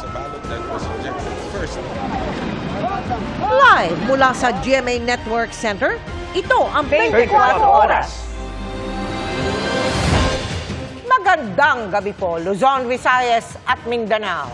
a ballot that was rejected first. Live mula sa GMA Network Center, ito ang 24 Oras. Magandang gabi po, Luzon, Visayas at Mindanao.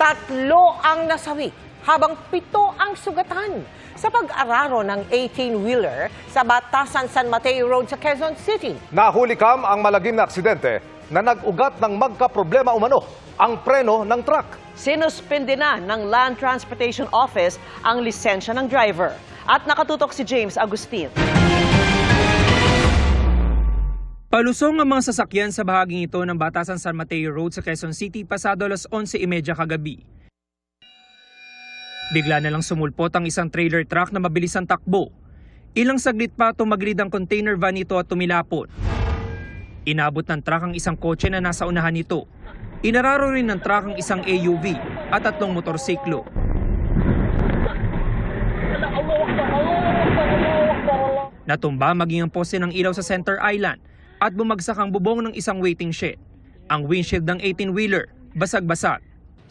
3 ang nasawi, habang 7 ang sugatan sa pag-araro ng 18-wheeler sa Batasan San Mateo Road sa Quezon City. Nahulikam ang malagim na aksidente na nag-ugat ng magka-problema umano ang preno ng truck. Sinuspindi na ng Land Transportation Office ang lisensya ng driver. At nakatutok si James Agustin. Palusong ang mga sasakyan sa bahaging ito ng Batasan San Mateo Road sa Quezon City pasado alas 11:30 kagabi. Bigla na lang sumulpot ang isang trailer truck na mabilis ang takbo. Ilang saglit pa tumagilid ang container van nito at tumilapon. Inabot ng truck ang isang kotse na nasa unahan nito. Inararo rin ng truck ang isang AUV at 3 motorsiklo. Natumba maging ang poste ng ilaw sa Center Island at bumagsak ang bubong ng isang waiting shed. Ang windshield ng 18-wheeler basag-basag.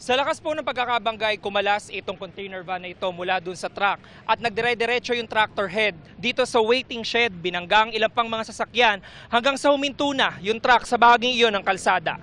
Sa lakas po ng pagkakabanggay, kumalas itong container van na ito mula dun sa truck at nagdire-diretso yung tractor head dito sa waiting shed, binanggang ilang pang mga sasakyan hanggang sa huminto na yung truck sa bahaging iyon ng kalsada.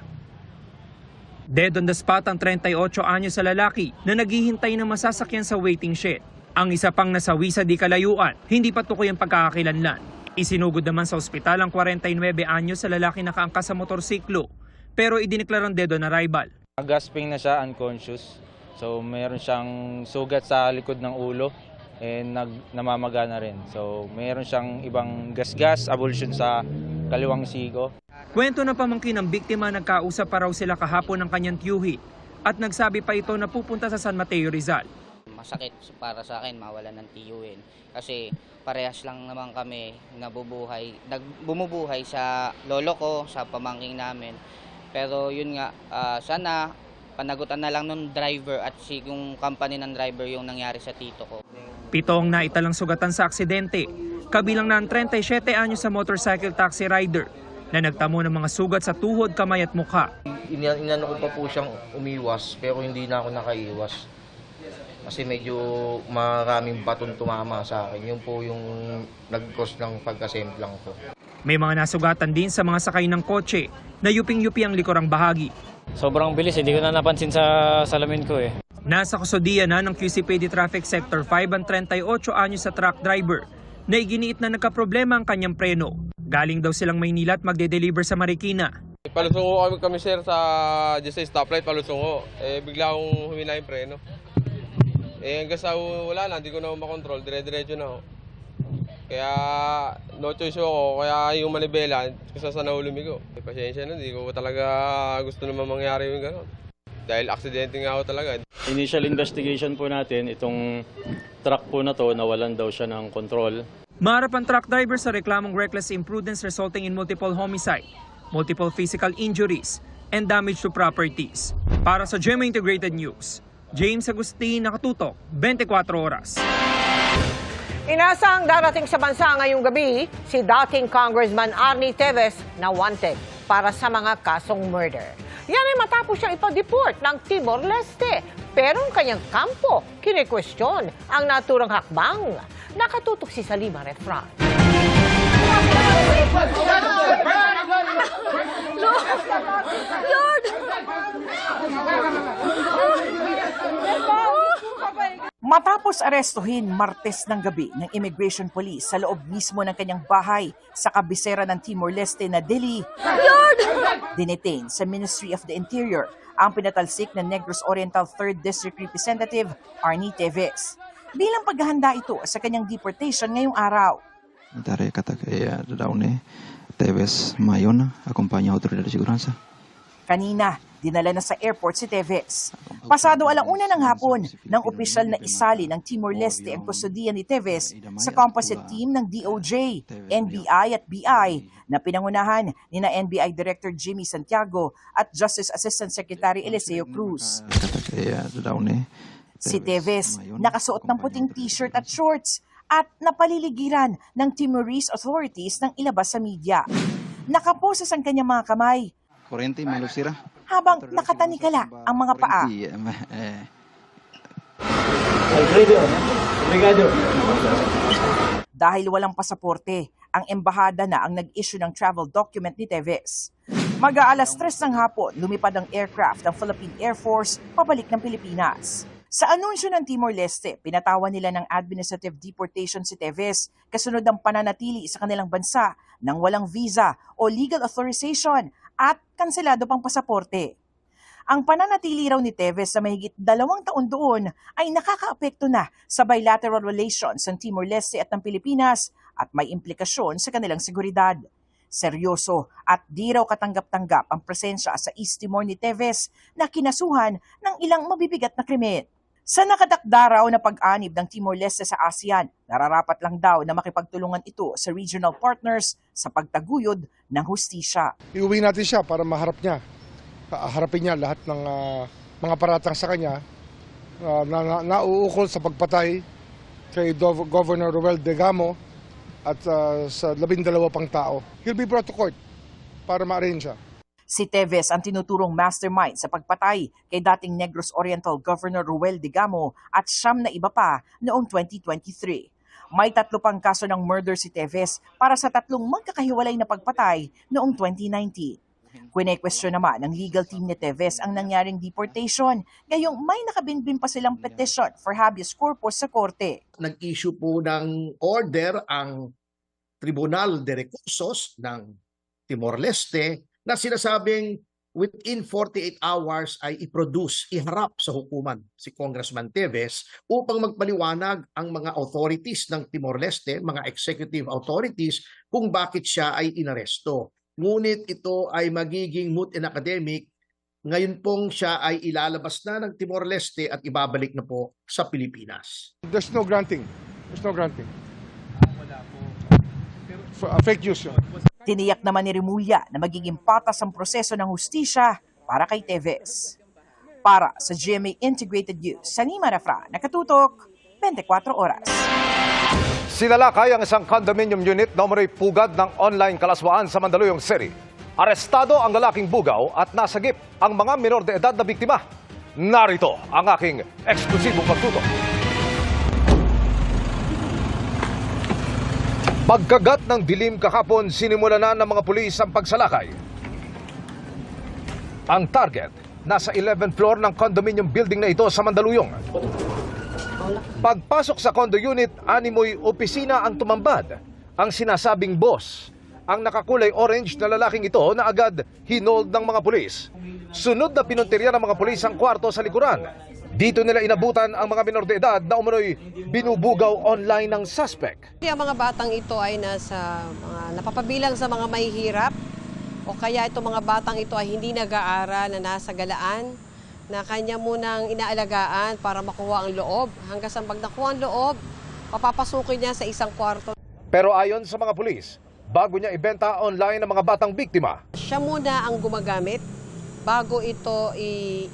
Dead on the spot ang 38 anyos sa lalaki na naghihintay ng masasakyan sa waiting shed. Ang isa pang nasawi sa di kalayuan, hindi pa tukoy ang pagkakakilanlan. Isinugod naman sa ospital ang 49 anyos sa lalaki nakaangkas sa motorsiklo pero idineklarang dead on arrival. Gasping na siya, unconscious. So mayroon siyang sugat sa likod ng ulo and namamaga na rin. So mayroon siyang ibang gasgas, avulsion sa kaliwang sigo. Kwento ng pamangkin ng biktima, nagkausap pa raw sila kahapon ng kanyang tiyuhin at nagsabi pa ito na pupunta sa San Mateo, Rizal. Masakit para sa akin mawalan ng tiyuhin kasi parehas lang naman kami bumubuhay sa lolo ko, sa pamangking namin. Pero yun nga, sana panagutan na lang ng driver at yung company ng driver yung nangyari sa tito ko. 7 ang naitalang sugatan sa aksidente, kabilang na ang 37 anyos sa motorcycle taxi rider na nagtamo ng mga sugat sa tuhod, kamay at mukha. Inano ko pa po siyang umiwas pero hindi na ako nakaiwas. Kasi medyo maraming baton tumama sa akin. Yun po yung nag-cause ng pagkasemplang ko. May mga nasugatan din sa mga sakay ng kotse na yuping-yupi ang likurang bahagi. Sobrang bilis, hindi ko na napansin sa salamin ko eh. Nasa kusodiya na ng QCPD Traffic Sector 5 ang 38 anyos sa truck driver na iginiit na nagkaproblema ang kanyang preno. Galing daw silang Maynila at magde-deliver sa Marikina. Palusungo kami sir sa stoplight, palusungo. Bigla akong humina yung preno. Hanggang sa wala na, hindi ko na makontrol, dire-diretso na ako. Kaya no choice ako, kaya yung manibela, kasi sa nahulumigo. Pasensya na, hindi ko talaga gusto naman mangyari yung gano'n. Dahil aksidente nga ako talaga. Initial investigation po natin, itong truck po na to, nawalan daw siya ng control. Maharap ang truck driver sa reklamong reckless imprudence resulting in multiple homicide, multiple physical injuries, and damage to properties. Para sa GMA Integrated News, James Agustin, nakatutok, 24 Oras. Inasang darating sa bansa ngayong gabi si dating Congressman Arnie Teves na wanted para sa mga kasong murder. Yan ay matapos siyang ipa-deport ng Timor-Leste. Pero ang kanyang kampo, kine-question ang naturang hakbang. Nakatutok si Salima Refran. Lord! Matapos arestuhin Martes ng gabi ng Immigration Police sa loob mismo ng kanyang bahay sa kabisera ng Timor-Leste na Dili, Lord! dinetain sa Ministry of the Interior ang pinatalsik na Negros Oriental 3rd District Representative Arnie Teves. Bilang paghahanda ito sa kanyang deportation ngayong araw. Dari kata kaya daw ni Teves mayon akompanya otoridad de segurança. Kanina, dinala na sa airport si Teves. Pasado 1:00 ng hapon, ng opisyal na isali ng Timor-Leste ang kustodiya ni Teves sa composite team ng DOJ, NBI at BI na pinangunahan ni na NBI Director Jimmy Santiago at Justice Assistant Secretary Eliseo Cruz. Si Teves nakasuot ng puting t-shirt at shorts at napaliligiran ng Timorese authorities nang ilabas sa media. Nakaposes ang kanyang mga kamay. Kurente malusira. habang nakatanikala ang mga paa. Dahil walang pasaporte, ang embahada na ang nag-issue ng travel document ni Teves. Mag-aalas 3 ng hapon, lumipad ang aircraft ng Philippine Air Force pabalik ng Pilipinas. Sa anunsyo ng Timor-Leste, pinatawan nila ng administrative deportation si Teves kasunod ng pananatili sa kanilang bansa nang walang visa o legal authorization at kanselado pang pasaporte. Ang pananatili raw ni Teves sa mahigit 2 taon doon ay nakakaapekto na sa bilateral relations ng Timor-Leste at ng Pilipinas at may implikasyon sa kanilang seguridad. Seryoso at di raw katanggap-tanggap ang presensya sa East Timor ni Teves na kinasuhan ng ilang mabibigat na krimen. Sa nakatakda raw na pag-anib ng Timor-Leste sa ASEAN, nararapat lang daw na makipagtulungan ito sa regional partners sa pagtaguyod ng hustisya. Iuwi natin siya para maharapin niya lahat ng mga paratang sa kanya na nauukol sa pagpatay kay Governor Ruel Degamo at sa 12 pang tao. He'll be brought to court para ma-arraign siya. Si Teves ang tinuturong mastermind sa pagpatay kay dating Negros Oriental Governor Ruel Degamo at 9 na iba pa noong 2023. May 3 pang kaso ng murder si Teves para sa 3 magkakahiwalay na pagpatay noong 2019. Kwene-question naman ng legal team ni Teves ang nangyaring deportation, ngayong may nakabinbin pa silang petition for habeas corpus sa korte. Nag-issue po ng order ang Tribunal de Recursos ng Timor-Leste na sinasabing within 48 hours ay iharap sa hukuman si Congressman Teves upang magpaliwanag ang mga authorities ng Timor-Leste, mga executive authorities, kung bakit siya ay inaresto. Ngunit ito ay magiging moot and academic. Ngayon pong siya ay ilalabas na ng Timor-Leste at ibabalik na po sa Pilipinas. There's no granting. There's no granting. Fake news yun. Tiniyak naman ni Remulla na magiging patas ang proseso ng hustisya para kay Teves. Para sa GMA Integrated News, Sanima Rafra, nakatutok, 24 oras. Sinalakay ang isang condominium unit na umunoy pugad ng online kalaswaan sa Mandaluyong City. Arestado ang lalaking bugaw at nasagip ang mga minor de edad na biktima. Narito ang aking eksklusibong pagtutok. Pagkagat ng dilim kahapon, sinimula na ng mga pulis ang pagsalakay. Ang target, nasa 11th floor ng condominium building na ito sa Mandaluyong. Pagpasok sa condo unit, 6 opisina ang tumambad. Ang sinasabing boss, ang nakakulay orange na lalaking ito na agad hinold ng mga pulis. Sunod na pinuntirya ng mga pulis ang kwarto sa likuran. Dito nila inabutan ang mga minor de edad na umunoy binubugaw online ng suspect. Ang mga batang ito ay napapabilang sa mga mahihirap o kaya itong mga batang ito ay hindi nag-aaral na nasa galaan na kanya munang inaalagaan para makuha ang loob. Hanggang sa pag nakuha ang loob, papapasukin niya sa isang kwarto. Pero ayon sa mga pulis, bago niya ibenta online ang mga batang biktima, siya muna ang gumagamit bago ito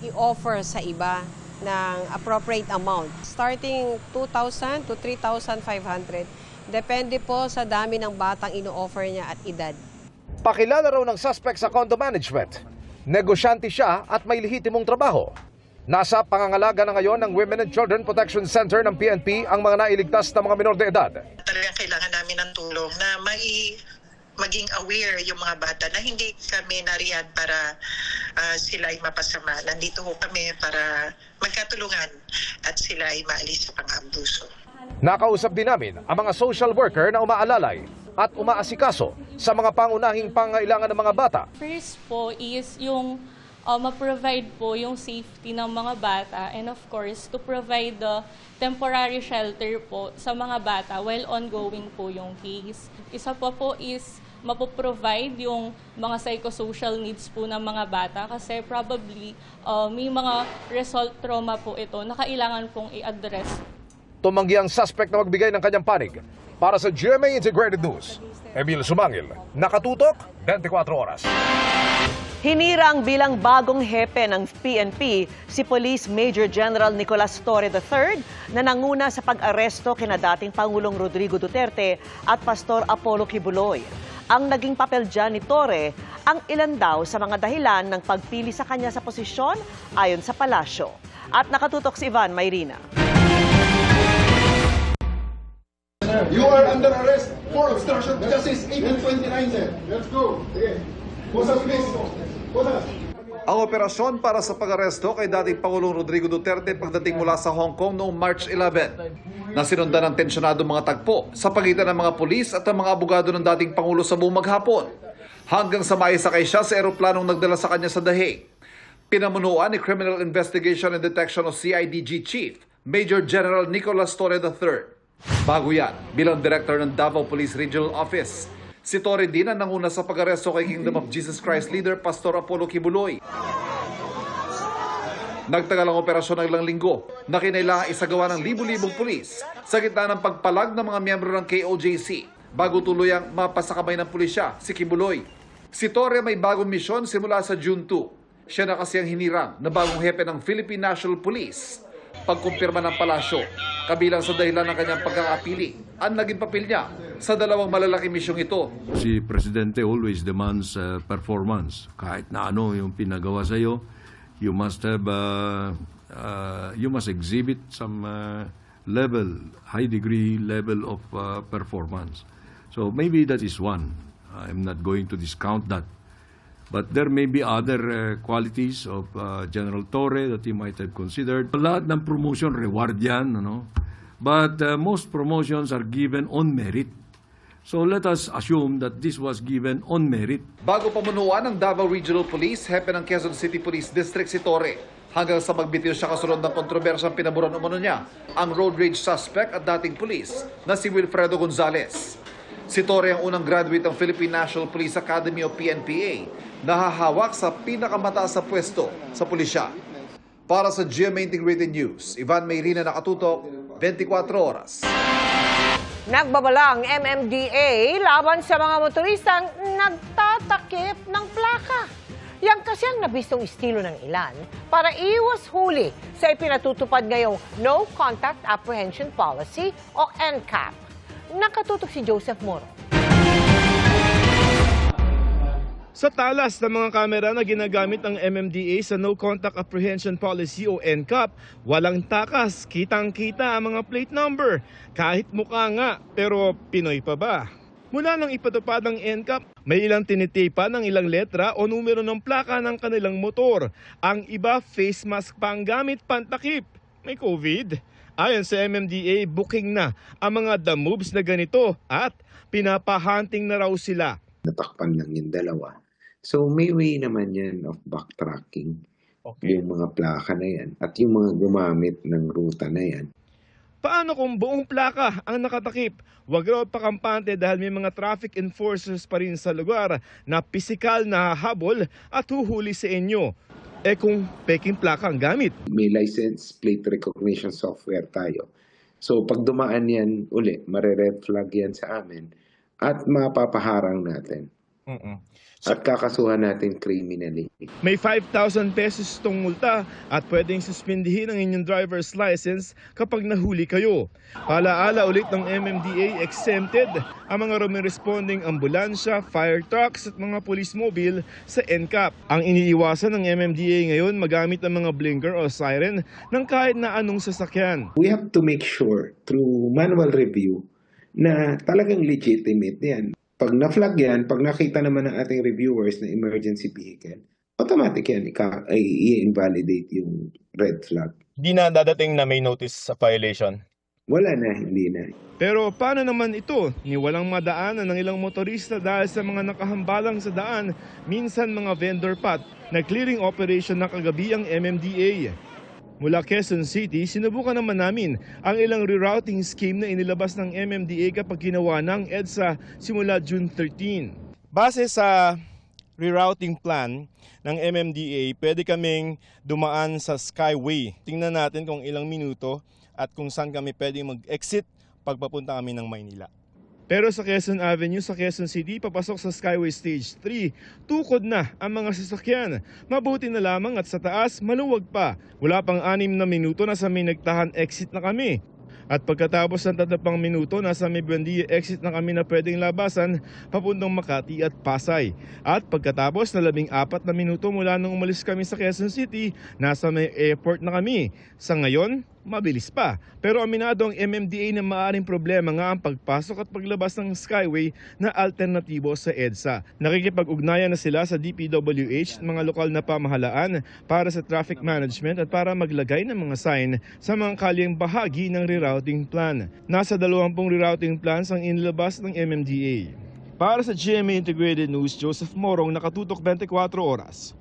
i-offer sa iba ng appropriate amount. Starting 2,000 to 3,500. Depende po sa dami ng batang ino-offer niya at edad. Pakilala raw ng suspect sa condo management. Negosyante siya at may lehitimong trabaho. Nasa pangangalaga na ngayon ng Women and Children Protection Center ng PNP ang mga nailigtas na mga minor de edad. Talagang kailangan namin ng tulong na maging aware yung mga bata na hindi kami nariyan para sila ay mapasama. Nandito ho kami para magkatulungan at sila ay maalis sa pang-abuso. Nakausap din namin ang mga social worker na umaalalay at umaasikaso sa mga pangunahing pangailangan ng mga bata. First po is yung ma-provide po yung safety ng mga bata and of course to provide the temporary shelter po sa mga bata while ongoing po yung case. Isa po is mapoprovide yung mga psychosocial needs po ng mga bata kasi probably may mga result trauma po ito na kailangan pong i-address. Tumanggi ang suspect na magbigay ng kanyang panig. Para sa GMA Integrated News, Emil Sumangil, nakatutok, 24 oras. Hinirang bilang bagong hepe ng PNP si Police Major General Nicolas Torre III na nanguna sa pag-aresto kina dating Pangulong Rodrigo Duterte at Pastor Apollo Kibuloy. ang naging papel dyan ni Torre, ang ilan daw sa mga dahilan ng pagpili sa kanya sa posisyon ayon sa palasyo. At nakatutok si Ivan Mayrina. You are under arrest for obstruction of justice 1829, sir. Let's go. Okay. Bosas, please. Bosas. Ang operasyon para sa pag-aresto kay dating Pangulong Rodrigo Duterte pagdating mula sa Hong Kong noong March 11 na sinundan ng tensyonado mga tagpo sa pagitan ng mga pulis at ng mga abogado ng dating Pangulo sa buong maghapon hanggang sa maisakay siya sa eroplanong nagdala sa kanya sa The Hague. Pinamunuan ni Criminal Investigation and Detection o CIDG Chief Major General Nicolas Torre III. Bago yan, bilang Director ng Davao Police Regional Office, si Torre din ang nanguna sa pag-aresto kay Kingdom of Jesus Christ leader Pastor Apollo Kibuloy. Nagtagal ang operasyon ng ilang linggo na kinailangan isagawa ng libu-libong pulis sa gitna ng pagpalag ng mga miyembro ng KOJC bago tuluyang mapasakamay ng pulisya si Kibuloy. Si Torre may bagong misyon simula sa June 2. Siya na kasi ang hinirang na bagong hepe ng Philippine National Police. Pagkumpirma ng palasyo, kabilang sa dahilan ng kanyang pagkakapili, ang naging papel niya sa dalawang malalaking misyong ito. Si Presidente always demands performance. Kahit na ano yung pinagawa sa iyo, you must exhibit some high degree level of performance. So maybe that is one. I'm not going to discount that. But there may be other qualities of General Torre that he might have considered. Lahat ng promotion, reward yan, ano? But most promotions are given on merit. So let us assume that this was given on merit. Bago pamunuan ng Davao Regional Police, hepe ng Quezon City Police District si Torre, hanggang sa magbitiw siya kasunod ng kontrobersyang pinaburan umano niya, ang road rage suspect at dating police na si Wilfredo Gonzales. Si Torre ang unang graduate ng Philippine National Police Academy o PNPA, nahahawak sa pinakamataas sa pwesto sa pulisya. Para sa GMA Integrated News, Ivan Mayrina, nakatutok, 24 oras. Nagbabala ang MMDA laban sa mga motoristang nagtatakip ng plaka. Yan kasi ang nabistong estilo ng ilan para iwas huli sa ipinatutupad ngayong No Contact Apprehension Policy o NCAP. Nakatutok si Joseph Moro. Sa talas ng mga kamera na ginagamit ng MMDA sa No Contact Apprehension Policy o NCAP, walang takas, kitang-kita ang mga plate number. Kahit mukha nga, pero Pinoy pa ba? Mula nang ipatupad ang NCAP, may ilang tinitipa ng ilang letra o numero ng plaka ng kanilang motor. Ang iba, face mask pa ang gamit, pantakip. May COVID? Ayon sa MMDA, booking na ang mga the moves na ganito at pinapahunting na raw sila. Natakpan lang yung dalawa. So may way naman yan of backtracking yung mga plaka na yan at yung mga gumamit ng ruta na yan. Paano kung buong plaka ang nakatakip? Huwag raw pakampante dahil may mga traffic enforcers pa rin sa lugar na pisikal na hahabol at huhuli sa inyo. Eh kung peking plaka ang gamit? May license plate recognition software tayo. So pag dumaan yan uli, mare-red flag yan sa amin at mapapaharang natin. At kakasuhan natin criminally. May 5,000 pesos itong multa at pwedeng suspindihin ang inyong driver's license kapag nahuli kayo. Alaala ulit ng MMDA, exempted ang mga responding ambulansya, fire trucks at mga police mobile sa NCAP. Ang iniiwasan ng MMDA ngayon magamit ang mga blinker o siren ng kahit na anong sasakyan. We have to make sure through manual review na talagang legitimate yan. Pag na-flag yan, pag nakita naman ng ating reviewers na emergency vehicle, automatic yan, i-invalidate yung red flag. Di na dadating na may notice sa violation? Wala na, hindi na. Pero paano naman ito? Ni walang madaanan ng ilang motorista dahil sa mga nakahambalang sa daan, minsan mga vendor pot, na clearing operation na kagabi ang MMDA. Mula Quezon City, sinubukan naman namin ang ilang rerouting scheme na inilabas ng MMDA kapag ginawa ng EDSA simula June 13. Base sa rerouting plan ng MMDA, pwede kaming dumaan sa Skyway. Tingnan natin kung ilang minuto at kung saan kami pwede mag-exit pagpapunta kami ng Maynila. Pero sa Quezon Avenue, sa Quezon City, papasok sa Skyway Stage 3, tukod na ang mga sasakyan. Mabuti na lamang at sa taas, maluwag pa. Wala pang 6 na minuto na sa may nagtahan exit na kami. At pagkatapos ng 3 minuto, nasa may Buendia exit na kami na pwedeng labasan papuntang Makati at Pasay. At pagkatapos na 14 na minuto mula nung umalis kami sa Quezon City, nasa may airport na kami. Sa ngayon, mabilis pa. Pero aminado ang MMDA na maaaring problema nga ang pagpasok at paglabas ng Skyway na alternatibo sa EDSA. Nakikipag-ugnayan na sila sa DPWH at mga lokal na pamahalaan para sa traffic management at para maglagay ng mga sign sa mga kalyeng bahagi ng rerouting plan. Nasa 20 rerouting plans ang inilabas ng MMDA. Para sa GMA Integrated News, Joseph Morong, nakatutok 24 oras.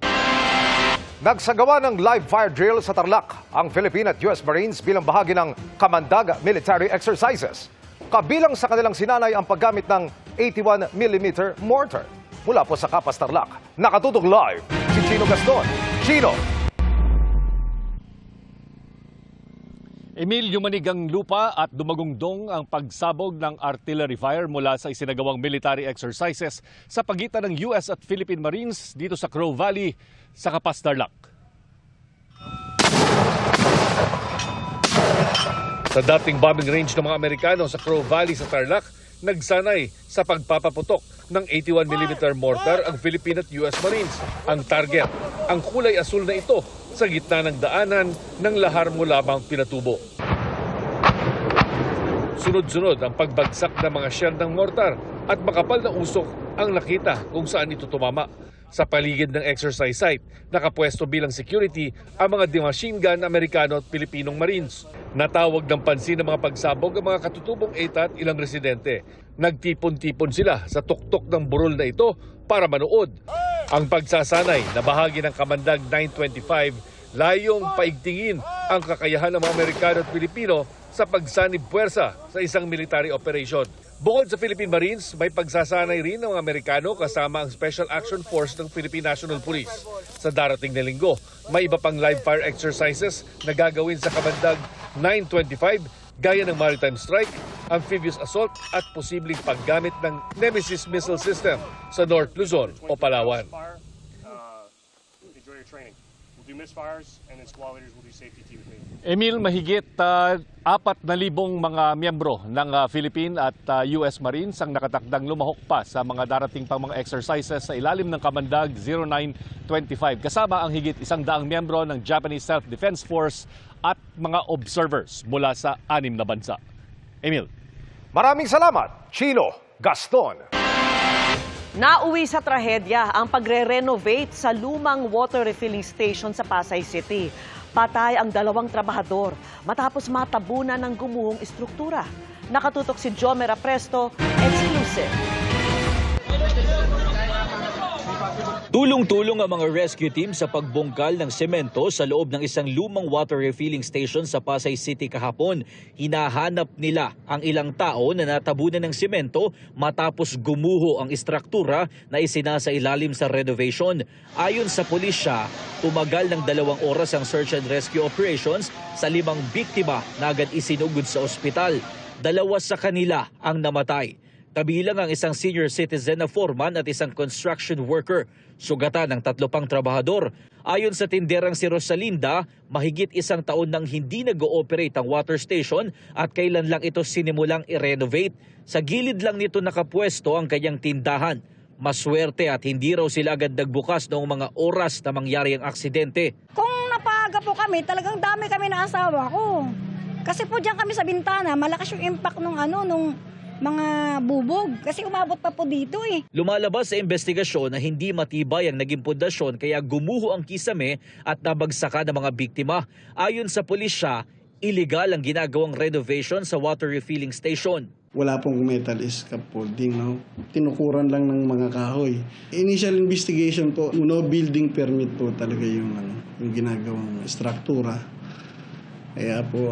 Nagsagawa ng live fire drill sa Tarlac ang Philippine at US Marines bilang bahagi ng Kamandag military exercises. Kabilang sa kanilang sinanay ang paggamit ng 81mm mortar. Mula po sa Kapas, Tarlac, nakatutok live si Chino Gaston. Chino! Emil, yumanig ang lupa at dumagungdong ang pagsabog ng artillery fire mula sa isinagawang military exercises sa pagitan ng US at Philippine Marines dito sa Crow Valley sa Kapas, Tarlac. Sa dating bombing range ng mga Amerikano sa Crow Valley sa Tarlac, nagsanay sa pagpapaputok ng 81mm mortar ang Philippine at US Marines. Ang target, ang kulay asul na ito sa gitna ng daanan ng lahar mo lamang pinatubo. Sunod-sunod ang pagbagsak ng mga shell ng mortar at makapal na usok ang nakita kung saan ito tumama. Sa paligid ng exercise site, nakapwesto bilang security ang mga machine gun Amerikano at Pilipinong Marines. Natawag ng pansin ng mga pagsabog ang mga katutubong ETA at ilang residente. Nagtipon-tipon sila sa tuktok ng burol na ito para manood. Ang pagsasanay na bahagi ng Kamandag 925 layong paigtingin ang kakayahan ng mga Amerikano at Pilipino sa pagsanib puwersa sa isang military operation. Bukod sa Philippine Marines, may pagsasanay rin ng mga Amerikano kasama ang Special Action Force ng Philippine National Police. Sa darating na linggo, may iba pang live fire exercises na gagawin sa Kamandag 925 gaya ng maritime strike, amphibious assault at posibleng paggamit ng Nemesis missile system sa North Luzon o Palawan. Emil, mahigit 4,000 mga miyembro ng Philippine at US Marines ang nakatakdang lumahok pa sa mga darating pang mga exercises sa ilalim ng Kamandag 0925. Kasama ang higit 100 miyembro ng Japanese Self-Defense Force at mga observers mula sa 6 na bansa. Emil. Maraming salamat, Chino Gaston. Nauwi sa trahedya ang pagre-renovate sa lumang water refilling station sa Pasay City. Patay ang 2 trabahador matapos matabunan ng gumuhong estruktura. Nakatutok si Jomera Presto, exclusive. Tulong-tulong ang mga rescue team sa pagbungkal ng semento sa loob ng isang lumang water refilling station sa Pasay City kahapon. Hinahanap nila ang ilang tao na natabunan ng semento matapos gumuho ang istruktura na isinasa ilalim sa renovation. Ayon sa pulisya, tumagal ng 2 oras ang search and rescue operations sa 5 biktima na agad isinugod sa ospital. 2 sa kanila ang namatay. Kabilang ang isang senior citizen na foreman at isang construction worker. Sugatan ng 3 pang trabahador. Ayon sa tinderang si Rosalinda, mahigit 1 taon nang hindi nag-ooperate ang water station at kailan lang ito sinimulang i-renovate. Sa gilid lang nito nakapwesto ang kanyang tindahan. Maswerte at hindi raw sila agad nagbukas noong mga oras na mangyari ang aksidente. Kung napaaga po kami, talagang dami kami na asawa ko. Kasi po diyan kami sa bintana, malakas yung impact nung mga bubog kasi umabot pa po dito eh. Lumalabas sa investigasyon na hindi matibay ang naging pundasyon kaya gumuho ang kisame at nabagsakan ng mga biktima. Ayon sa pulisya, illegal ang ginagawang renovation sa water refilling station. Wala pong metal scaffolding, no? Tinukuran lang ng mga kahoy. Initial investigation po, no building permit po talaga yung ginagawang struktura. Kaya po,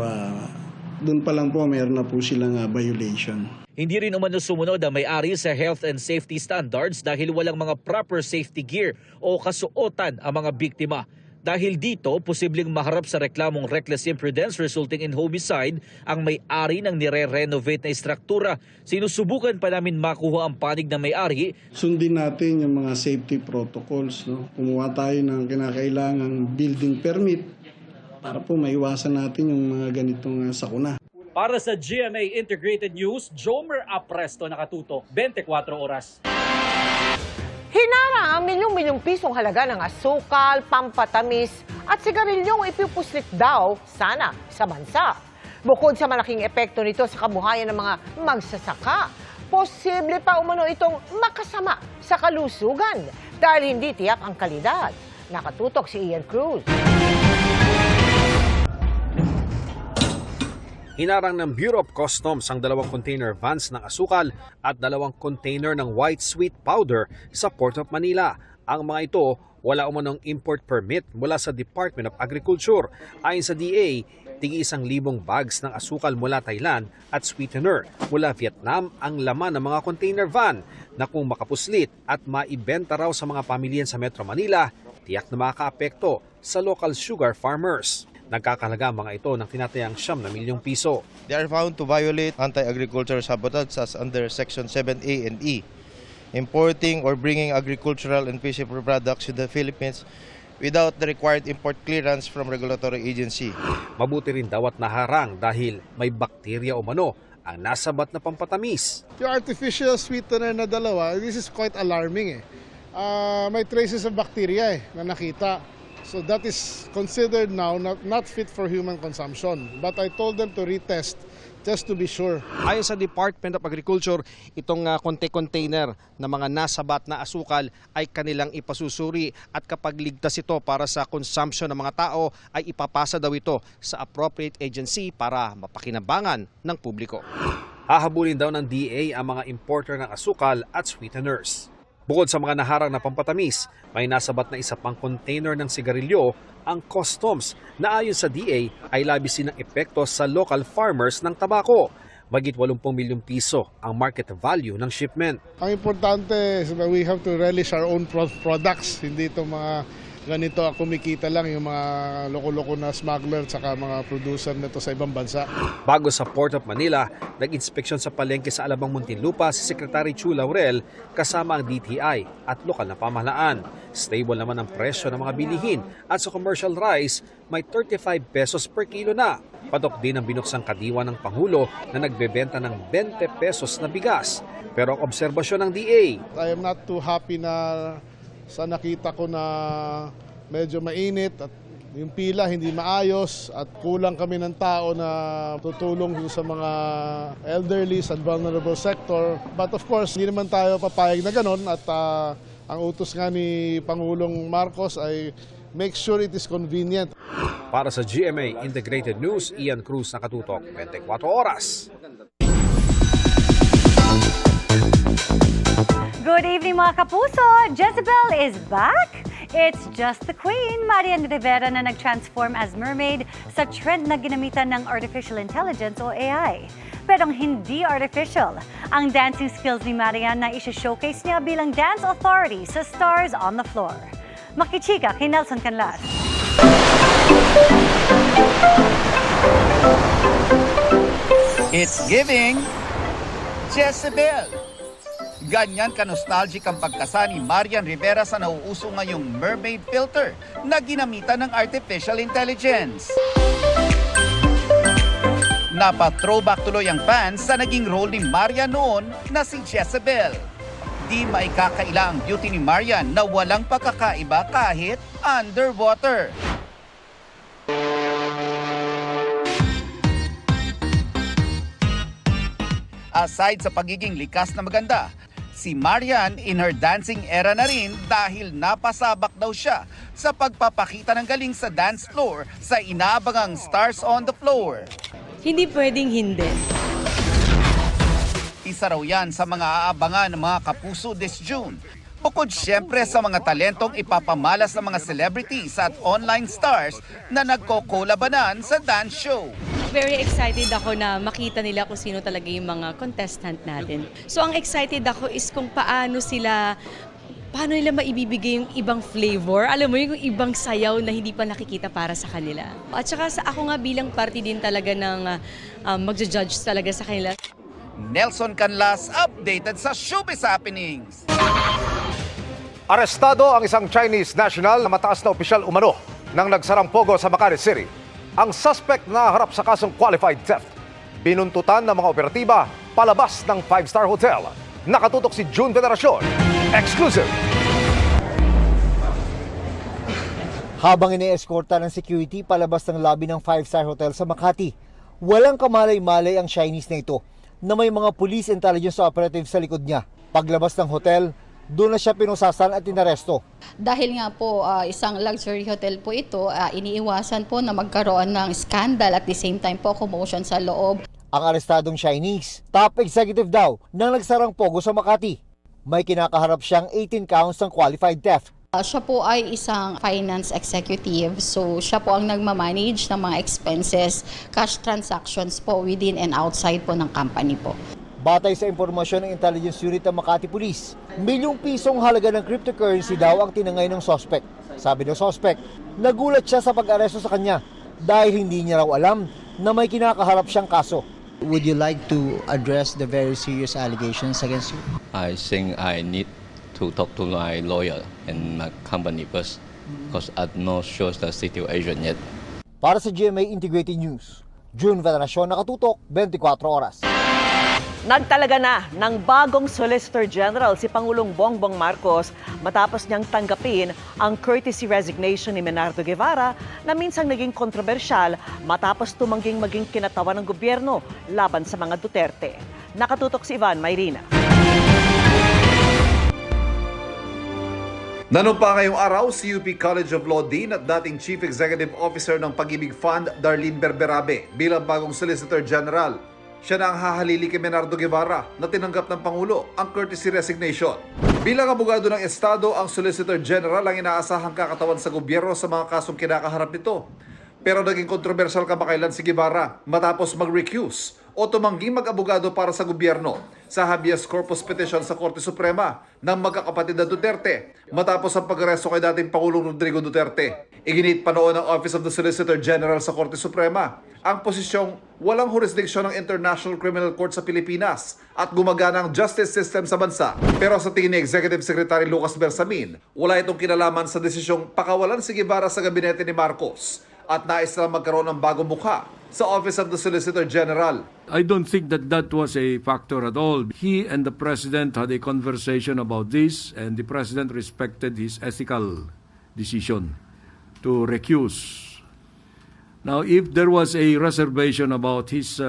doon pa lang po mayroon na po silang violation. Hindi rin umano sumunod ang may-ari sa health and safety standards dahil walang mga proper safety gear o kasuotan ang mga biktima. Dahil dito, posibleng maharap sa reklamong reckless imprudence resulting in homicide ang may-ari ng nire-renovate na istruktura. Sinusubukan pa namin makuha ang panig ng may-ari. Sundin natin yung mga safety protocols, no? Kumuha tayo ng kinakailangang building permit para po maiwasan natin yung mga ganitong sakuna. Para sa GMA Integrated News, Jomer Apresto, nakatutok 24 oras. Hinarang ang milyong-milyong pisong halaga ng asukal, pampatamis at sigarilyong ipupuslit daw sana sa bansa. Bukod sa malaking epekto nito sa kabuhayan ng mga magsasaka, posible pa umano itong makasama sa kalusugan dahil hindi tiyak ang kalidad. Nakatutok si Ian Cruz. Hinarang ng Bureau of Customs ang 2 container vans ng asukal at 2 container ng white sweet powder sa Port of Manila. Ang mga ito, wala umanong import permit mula sa Department of Agriculture. Ayon sa DA, tigi 1,000 bags ng asukal mula Thailand at sweetener mula Vietnam ang laman ng mga container van na kung makapuslit at maibenta raw sa mga pamilyan sa Metro Manila, tiyak na makakaapekto sa local sugar farmers. Nagkakalaga ang mga ito ng tinatayang 9 milyong piso. They are found to violate anti-agriculture sabotage as under Section 7A and E. Importing or bringing agricultural and fishing products to the Philippines without the required import clearance from regulatory agency. Mabuti rin daw at naharang dahil may bakterya o mano ang nasabat na pampatamis. Yung artificial sweetener na 2, this is quite alarming eh. May traces of bacteria na nakita. So that is considered now not fit for human consumption. But I told them to retest just to be sure. Ayon sa Department of Agriculture, itong container na mga nasabat na asukal ay kanilang ipasusuri at kapag ligtas ito para sa consumption ng mga tao ay ipapasa daw ito sa appropriate agency para mapakinabangan ng publiko. Hahabulin daw ng DA ang mga importer ng asukal at sweeteners. Bukod sa mga naharang na pampatamis, may nasabat na isa pang container ng sigarilyo ang customs na ayon sa DA ay labis din ng epekto sa local farmers ng tabako. Magit 80 milyong piso ang market value ng shipment. Ang importante is that we have to relish our own products. Hindi ito mga ganito kumikita lang yung mga loko-loko na smuggler at saka mga producer nito sa ibang bansa. Bago sa Port of Manila, nag-inspeksyon sa palengke sa Alabang Muntinlupa si Secretary Chu Laurel kasama ang DTI at lokal na pamahalaan. Stable naman ang presyo ng mga bilihin at sa commercial rice may 35 pesos per kilo na. Patok din ang binuksang kadiwa ng Pangulo na nagbebenta ng 20 pesos na bigas. Pero ang obserbasyon ng DA, I am not too happy na sa nakita ko na medyo mainit at yung pila hindi maayos at kulang kami ng tao na tutulong sa mga elderly and vulnerable sector. But of course, hindi naman tayo papayag na ganun at ang utos nga ni Pangulong Marcos ay make sure it is convenient. Para sa GMA Integrated News, Ian Cruz, nakatutok 24 oras. Good evening mga kapuso! Jezebel is back! It's just the Queen, Marian Rivera, na nag-transform as mermaid sa trend na ginamitan ng artificial intelligence o AI. Pero hindi artificial. Ang dancing skills ni Marian na isa-showcase niya bilang dance authority sa Stars on the Floor. Makichika kay Nelson Canlas. It's giving Jezebel! Ganyan ka-nostalgic ang pagkasa ni Marian Rivera sa nauuso ngayong mermaid filter na ginamitan ng artificial intelligence. Napa-throwback tuloy ang fans sa naging role ni Marian noon na si Jezebel. Di maikakaila ang beauty ni Marian na walang pagkakaiba kahit underwater. Aside sa pagiging likas na maganda, si Marian in her dancing era na rin dahil napasabak daw siya sa pagpapakita ng galing sa dance floor sa inaabangang Stars on the Floor. Hindi pwedeng hindi. Isa raw yan sa mga aabangan ng mga kapuso this June. Bukod siyempre sa mga talentong ipapamalas ng mga celebrities at online stars na nagkokolabanan sa dance show. Very excited ako na makita nila kung sino talaga yung mga contestant natin. So ang excited ako is kung paano nila maibibigay yung ibang flavor. Alam mo yung ibang sayaw na hindi pa nakikita para sa kanila. At saka ako nga bilang party din talaga ng magja-judge talaga sa kanila. Nelson Canlas, updated sa Showbiz Happenings. Arestado ang isang Chinese national na mataas na opisyal umano nang nagsarang pogo sa Makati City. Ang suspect na harap sa kasong qualified theft. Binuntutan ng mga operatiba palabas ng 5-star hotel. Nakatutok si June Veneracion. Exclusive. Habang ine-eskorta ng security palabas ng lobby ng 5-star hotel sa Makati, walang kamalay-malay ang Chinese na ito na may mga police intelligence operatives sa likod niya. Paglabas ng hotel, doon na siya pinusasan at inaresto. Dahil nga po isang luxury hotel po ito, iniiwasan po na magkaroon ng scandal at the same time po commotion sa loob. Ang arestadong Chinese, top executive daw ng nagsarang pogo sa Makati. May kinakaharap siyang 18 counts ng qualified theft. Siya po ay isang finance executive, so siya po ang nagmamanage ng mga expenses, cash transactions po within and outside po ng company po. Batay sa impormasyon ng intelligence unit ng Makati Police, milyong pisong halaga ng cryptocurrency daw ang tinangay ng suspect. Sabi ng suspect, nagulat siya sa pag-aresto sa kanya dahil hindi niya raw alam na may kinakaharap siyang kaso. Would you like to address the very serious allegations against you? I think I need to talk to my lawyer and my company first because I'm not sure the situation yet. Para sa GMA Integrated News, June Veneracion, nakatutok 24 oras. Nagtalaga na ng bagong Solicitor General si Pangulong Bongbong Marcos matapos niyang tanggapin ang courtesy resignation ni Menardo Guevara na minsang naging kontrobersyal matapos tumangging maging kinatawan ng gobyerno laban sa mga Duterte. Nakatutok si Ivan Mayrina. Nanumpa ngayong araw si UP College of Law Dean at dating Chief Executive Officer ng Pag-ibig Fund, Darlene Berberabe, bilang bagong Solicitor General. Siya na ang hahalili kay Menardo Guevara na tinanggap ng Pangulo ang courtesy resignation. Bilang abogado ng Estado, ang Solicitor General ang inaasahang kakatawan sa gobyerno sa mga kasong kinakaharap nito. Pero naging kontrobersyal kamakailan si Guevara matapos mag-recuse o tumangging mag-abogado para sa gobyerno sa habeas corpus petition sa Korte Suprema ng magkakapatid na Duterte matapos ang pag-aresto kay dating Pangulong Rodrigo Duterte. Iginit pa noon ng Office of the Solicitor General sa Korte Suprema ang posisyong walang jurisdiksyon ng International Criminal Court sa Pilipinas at gumagana ang justice system sa bansa. Pero sa tingin ni Executive Secretary Lucas Bersamin, wala itong kinalaman sa desisyong pakawalan si Guevara sa gabinete ni Marcos at nais na magkaroon ng bagong mukha sa Office of the Solicitor General. I don't think that that was a factor at all. He and the President had a conversation about this, and the President respected his ethical decision to recuse. Now, if there was a reservation about his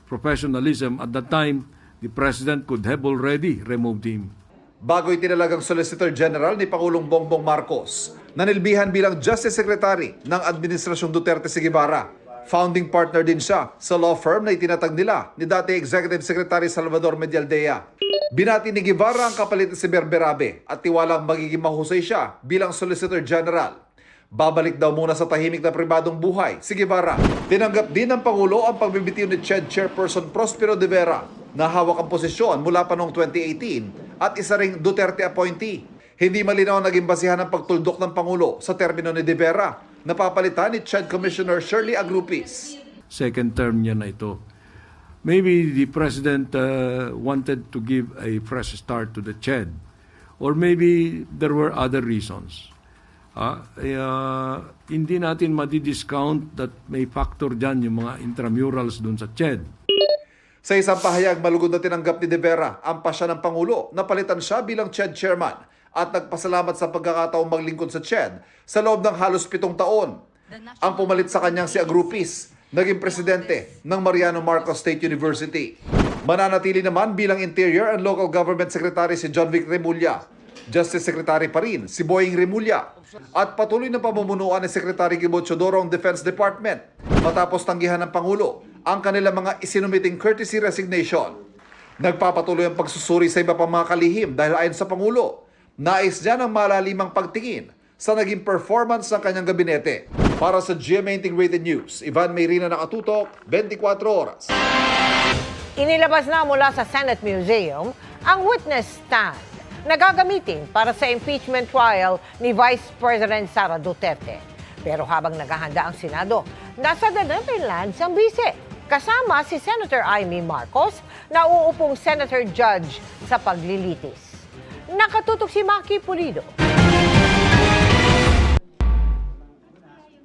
professionalism at that time, the President could have already removed him. Bago itinalagang Solicitor General ni Pangulong Bongbong Marcos, nanilbihan bilang Justice Secretary ng Administrasyong Duterte si Guevara. Founding partner din siya sa law firm na itinatag nila ni dati Executive Secretary Salvador Medialdea. Binati ni Guevara ang kapalit si Berberabe at tiwalang magiging mahusay siya bilang Solicitor General. Babalik daw muna sa tahimik na pribadong buhay si Guevara. Tinanggap din ng Pangulo ang pagbibitiw ni CHED Chairperson Prospero de Vera na hawak ang posisyon mula pa noong 2018 at isa ring Duterte appointee. Hindi malinaw naging basihan ng pagtuldok ng Pangulo sa termino ni De Vera na papalitan ni CHED Commissioner Shirley Agrupis. Second term niya na ito. Maybe the President wanted to give a fresh start to the CHED, or maybe there were other reasons. Hindi natin madi-discount that may factor dyan yung mga intramurals dun sa CHED. Sa isang pahayag, malugod na tinanggap ni De Vera ang pasya ng Pangulo na palitan siya bilang CHED Chairman at nagpasalamat sa pagkakataong maglingkod sa CHED sa loob ng halos 7 taon. Ang pumalit sa kanyang si Agrupis, naging presidente ng Mariano Marcos State University. Mananatili naman bilang Interior and Local Government Secretary si John Vic Remulla. Justice Secretary pa rin si Boying Remulla. At patuloy na pamumunuan ni Secretary Gibo Chodoro ang Defense Department matapos tanggihan ng Pangulo ang kanilang mga isinumiting courtesy resignation. Nagpapatuloy ang pagsusuri sa iba pang mga kalihim dahil ayon sa Pangulo, nais niya ng malalimang pagtingin sa naging performance ng kanyang gabinete. Para sa GMA Integrated News, Ivan Mayrina, nakatutok, 24 oras. Inilabas na mula sa Senate Museum ang witness stand na gagamitin para sa impeachment trial ni Vice President Sara Duterte. Pero habang naghahanda ang Senado, nasa The Netherlands ang bise, kasama si Senator Amy Marcos na uupong Senator Judge sa paglilitis. Nakatutok si Maki Pulido.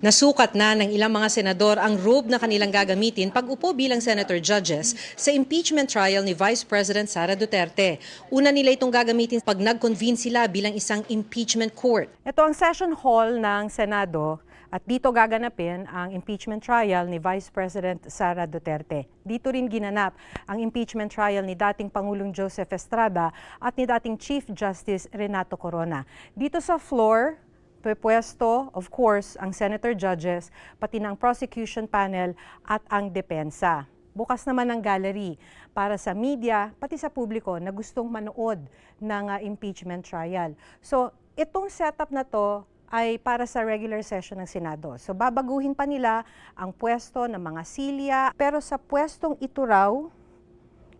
Nasukat na ng ilang mga senador ang robe na kanilang gagamitin pag upo bilang senator judges sa impeachment trial ni Vice President Sara Duterte. Una nila itong gagamitin pag nag-convene sila bilang isang impeachment court. Ito ang session hall ng Senado at dito gaganapin ang impeachment trial ni Vice President Sara Duterte. Dito rin ginanap ang impeachment trial ni dating Pangulong Joseph Estrada at ni dating Chief Justice Renato Corona. Dito sa floor, pwesto, of course, ang senator judges, pati ng prosecution panel at ang depensa. Bukas naman ang gallery para sa media, pati sa publiko na gustong manood ng impeachment trial. So, itong setup na to ay para sa regular session ng Senado. So, babaguhin pa nila ang pwesto ng mga silya, pero sa pwestong ito raw,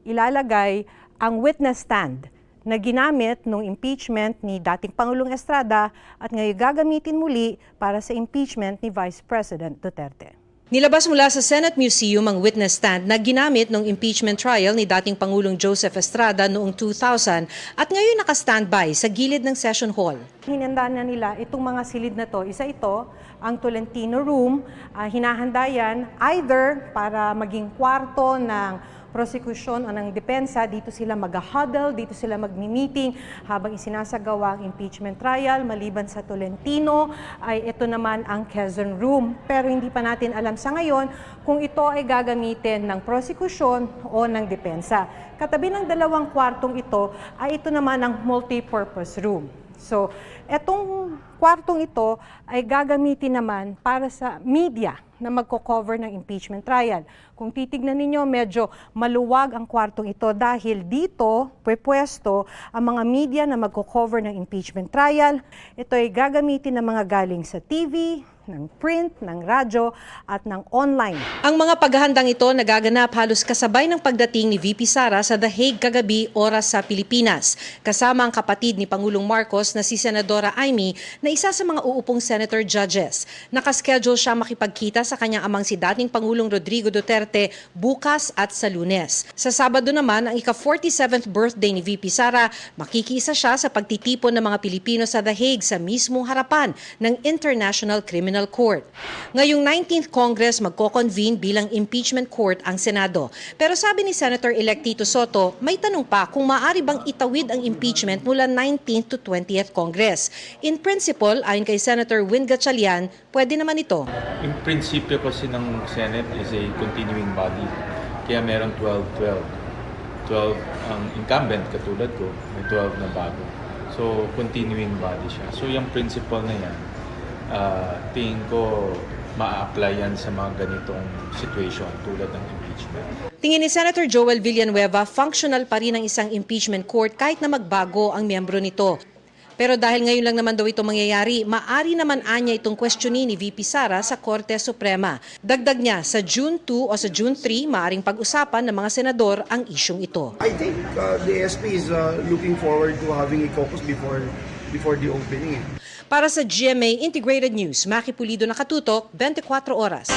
ilalagay ang witness stand na ginamit nung impeachment ni dating Pangulong Estrada at ngayon gagamitin muli para sa impeachment ni Vice President Duterte. Nilabas mula sa Senate Museum ang witness stand na ginamit nung impeachment trial ni dating Pangulong Joseph Estrada noong 2000 at ngayon naka-standby sa gilid ng session hall. Hinanda na nila itong mga silid na to. Isa ito, ang Tolentino Room. Hinahanda yan either para maging kwarto ng prosecution o ng depensa, dito sila mag-huddle, dito sila magmi-meeting habang isinasagawa ang impeachment trial. Maliban sa Tolentino, ay ito naman ang Quezon Room. Pero hindi pa natin alam sa ngayon kung ito ay gagamitin ng prosecution o ng depensa. Katabi ng dalawang kwartong ito, ay ito naman ang multi-purpose room. So, etong kwartong ito ay gagamitin naman para sa media na magko-cover ng impeachment trial. Kung titignan ninyo, medyo maluwag ang kwartong ito dahil dito, pwesto ang mga media na magko-cover ng impeachment trial. Ito ay gagamitin ng mga galing sa TV, ng print, ng radyo, at ng online. Ang mga paghahandang ito nagaganap halos kasabay ng pagdating ni VP Sara sa The Hague kagabi oras sa Pilipinas. Kasama ang kapatid ni Pangulong Marcos na si Senadora Amy na isa sa mga uupong senator judges. Nakaschedule siya makipagkita sa kanyang amang si dating Pangulong Rodrigo Duterte bukas at sa Lunes. Sa Sabado naman, ang ika-47th birthday ni VP Sara, makikiisa siya sa pagtitipon ng mga Pilipino sa The Hague sa mismong harapan ng International Criminal Court. Ngayong 19th Congress magko-convene bilang impeachment court ang Senado. Pero sabi ni Senator-elect Tito Soto, may tanong pa kung maaari bang itawid ang impeachment mula 19th to 20th Congress. In principle, ayon kay Senator Win Gatchalian, pwede naman ito. Yung prinsipyo kasi ng Senate is a continuing body. Kaya meron 12 ang incumbent katulad ko, may 12 na bago. So, continuing body siya. So, yung principle na yan, tingin ko ma-apply yan sa mga ganitong situation tulad ng impeachment. Tingin ni Senator Joel Villanueva, functional pa rin ang isang impeachment court kahit na magbago ang miyembro nito. Pero dahil ngayon lang naman daw ito mangyayari, maaari naman anya itong questionin ni VP Sara sa Korte Suprema. Dagdag niya, sa June 2 o sa June 3, maaring pag-usapan ng mga senador ang isyong ito. I think the ASP is looking forward to having a caucus before the opening. Para sa GMA Integrated News, Maki Pulido, nakatutok, 24 oras.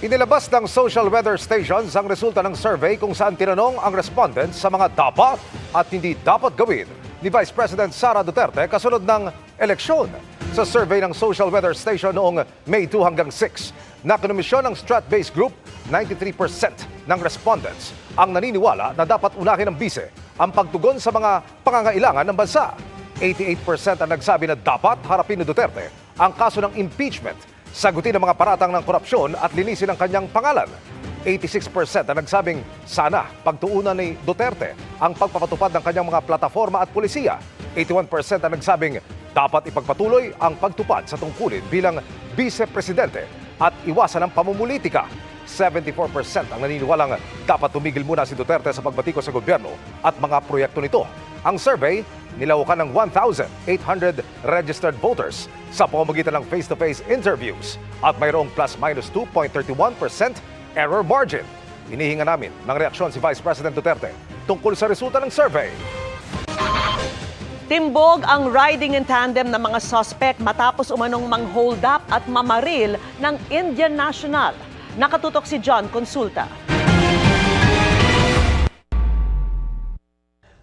Inilabas ng social weather stations ang resulta ng survey kung saan tinanong ang respondents sa mga dapat at hindi dapat gawin ni Vice President Sara Duterte kasunod ng eleksyon. Sa survey ng social weather station noong May 2 hanggang 6, na kinomisyon ng Strat-based Group, 93% ng respondents ang naniniwala na dapat unahin ng bise ang pagtugon sa mga pangangailangan ng bansa. 88% ang nagsabi na dapat harapin ni Duterte ang kaso ng impeachment, sagutin ang mga paratang ng korupsyon at linisin ang kanyang pangalan. 86% ang nagsabing sana pagtuunan ni Duterte ang pagpapatupad ng kanyang mga plataforma at pulisiya. 81% ang nagsabing dapat ipagpatuloy ang pagtupad sa tungkulin bilang vice-presidente at iwasan ang pamumulitika. 74% ang naniniwalang dapat tumigil muna si Duterte sa pagbatiko sa gobyerno at mga proyekto nito. Ang survey, nilawukan ng 1,800 registered voters sa pamamagitan ng face-to-face interviews at mayroong plus-minus 2.31% error margin. Inihinga namin ng reaksyon si Vice President Duterte tungkol sa resulta ng survey. Timbog ang riding in tandem ng mga suspect matapos umanong mang-hold up at mamaril ng Indian National. Nakatutok si John Consulta.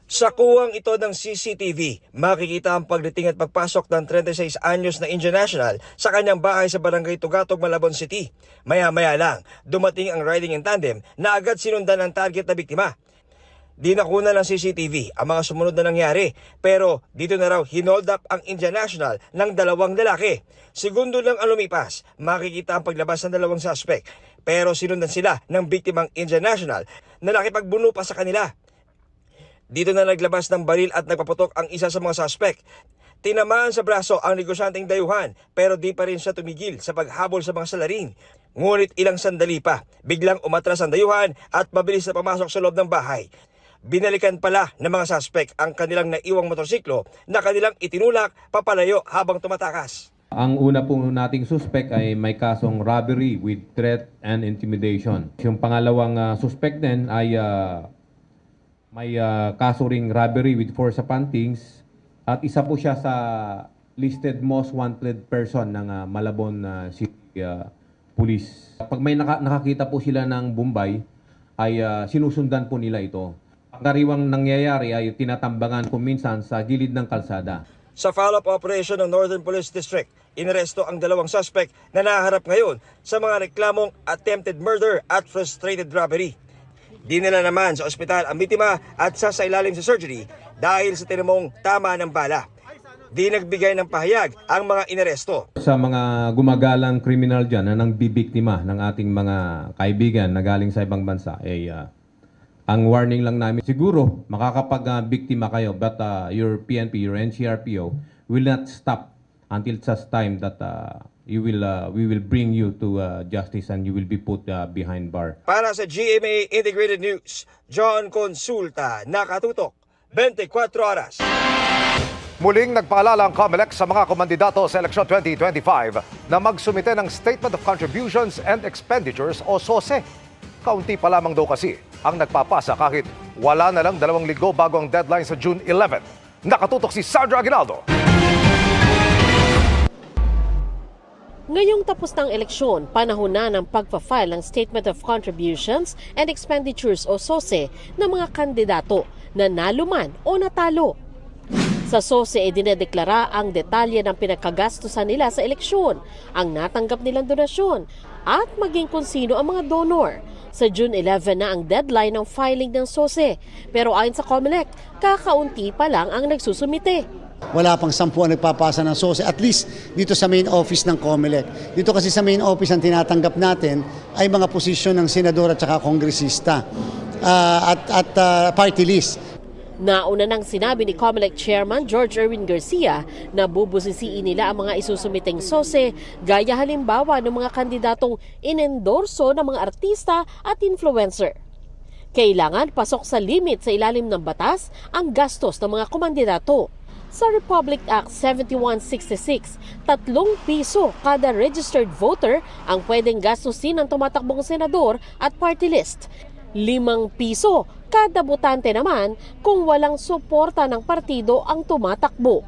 Sa kuwang ito ng CCTV, makikita ang pagdating at pagpasok ng 36 anyos na Indian national sa kanyang bahay sa Barangay Tugatog, Malabon City. Maya-maya lang, dumating ang riding in tandem na agad sinundan ang target na biktima. Di nakuna ng CCTV ang mga sumunod na nangyari, pero dito na raw hinold up ang Indian national ng dalawang lalaki. Segundo lang ang lumipas, makikita ang paglabas ng dalawang suspect, pero sinundan sila ng biktimang Indian national na nakipagbuno pa sa kanila. Dito na naglabas ng baril at nagpaputok ang isa sa mga suspect. Tinamaan sa braso ang negosyanteng dayuhan pero di pa rin siya tumigil sa paghabol sa mga salarin. Ngunit ilang sandali pa, biglang umatras ang dayuhan at mabilis na pumasok sa loob ng bahay. Binalikan pala ng mga suspect ang kanilang naiwang motorsiklo na kanilang itinulak papalayo habang tumatakas. Ang una po nating suspect ay may kasong robbery with threat and intimidation. Yung pangalawang suspect din ay may kaso ring robbery with force upon things at isa po siya sa listed most wanted person ng Malabon City Police. Pag may nakakita po sila ng Bombay ay sinusundan po nila ito. Ang kariwang nangyayari ay tinatambangan kung minsan sa gilid ng kalsada. Sa follow-up operation ng Northern Police District, inaresto ang dalawang suspect na naharap ngayon sa mga reklamong attempted murder at frustrated robbery. Dinala naman sa ospital ang biktima at sasailalim sa surgery dahil sa tinamong tama ng bala. Di nagbigay ng pahayag ang mga inaresto. Sa mga gumagalang kriminal dyan na nang bibiktima ng ating mga kaibigan na galing sa ibang bansa, ay ang warning lang namin, siguro makakapag-biktima kayo but your PNP, your NCRPO will not stop until such time that we will bring you to justice and you will be put behind bar. Para sa GMA Integrated News, John Consulta, nakatutok, 24 oras. Muling nagpaalala ang COMELEC sa mga komandidato sa eleksyon 2025 na magsumite ng Statement of Contributions and Expenditures o SOSE. Kaunti pa lamang daw kasi ang nagpapasa kahit wala na lang 2 linggo bago ang deadline sa June 11. Nakatutok si Sandra Aguinaldo. Ngayong tapos ng eleksyon, panahon na ng pagpa-file ng Statement of Contributions and Expenditures o SOSE ng mga kandidato na naluman o natalo. Sa SOSE ay dinedeklara ang detalye ng pinagkagastusan nila sa eleksyon, ang natanggap nilang donasyon, at maging kung sino ang mga donor. Sa June 11 na ang deadline ng filing ng SOSE, pero ayon sa COMELEC, kakaunti pa lang ang nagsusumite. Wala pang 10 ang nagpapasa ng SOSE, at least dito sa main office ng COMELEC. Dito kasi sa main office ang tinatanggap natin ay mga posisyon ng senador at saka kongresista at party list. Nauna nang sinabi ni COMELEC Chairman George Erwin Garcia na bubusisiin nila ang mga isusumiteng SOSE gaya halimbawa ng mga kandidatong inendorso ng mga artista at influencer. Kailangan pasok sa limit sa ilalim ng batas ang gastos ng mga komandidato. Sa Republic Act 7166, 3 piso kada registered voter ang pwedeng gastusin ng tumatakbong senador at party list. 5 piso kada botante naman kung walang suporta ng partido ang tumatakbo.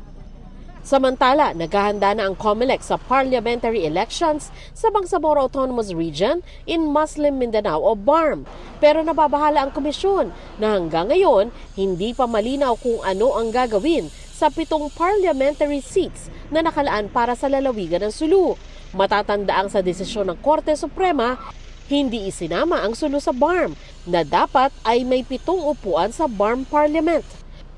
Samantala, naghahanda na ang COMELEC sa parliamentary elections sa Bangsamoro Autonomous Region in Muslim Mindanao o BARM. Pero nababahala ang komisyon na hanggang ngayon hindi pa malinaw kung ano ang gagawin sa 7 parliamentary seats na nakalaan para sa lalawigan ng Sulu. Matatandaang sa desisyon ng Korte Suprema, hindi isinama ang Sulu sa BARM na dapat ay may 7 upuan sa BARM Parliament.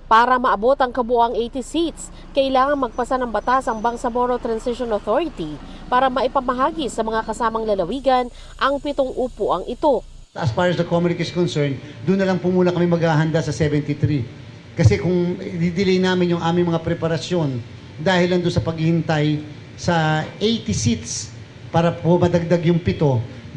Para maabot ang kabuuang 80 seats, kailangan magpasa ng batas ang Bangsamoro Transition Authority para maipamahagi sa mga kasamang lalawigan ang 7 upuang ito. As far as the COMELEC is concerned, doon na lang po muna kami maghahanda sa 73. Kasi kung i-delay namin yung aming mga preparasyon dahil lang doon sa paghihintay sa 80 seats para po madagdag yung 7,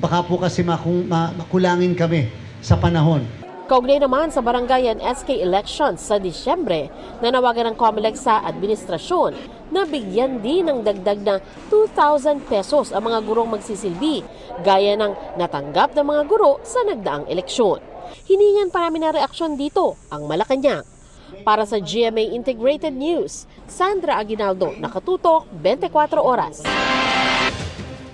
baka po kasi makulangin kami sa panahon. Kaugnay naman sa barangayan SK elections sa Disyembre, nanawagan ng COMELEC sa administrasyon na bigyan din ng dagdag na 2,000 pesos ang mga gurong magsisilbi, gaya ng natanggap ng mga guro sa nagdaang eleksyon. Hiningan pa namin na reaksyon dito ang Malacanang. Para sa GMA Integrated News, Sandra Aguinaldo, nakatutok, 24 oras.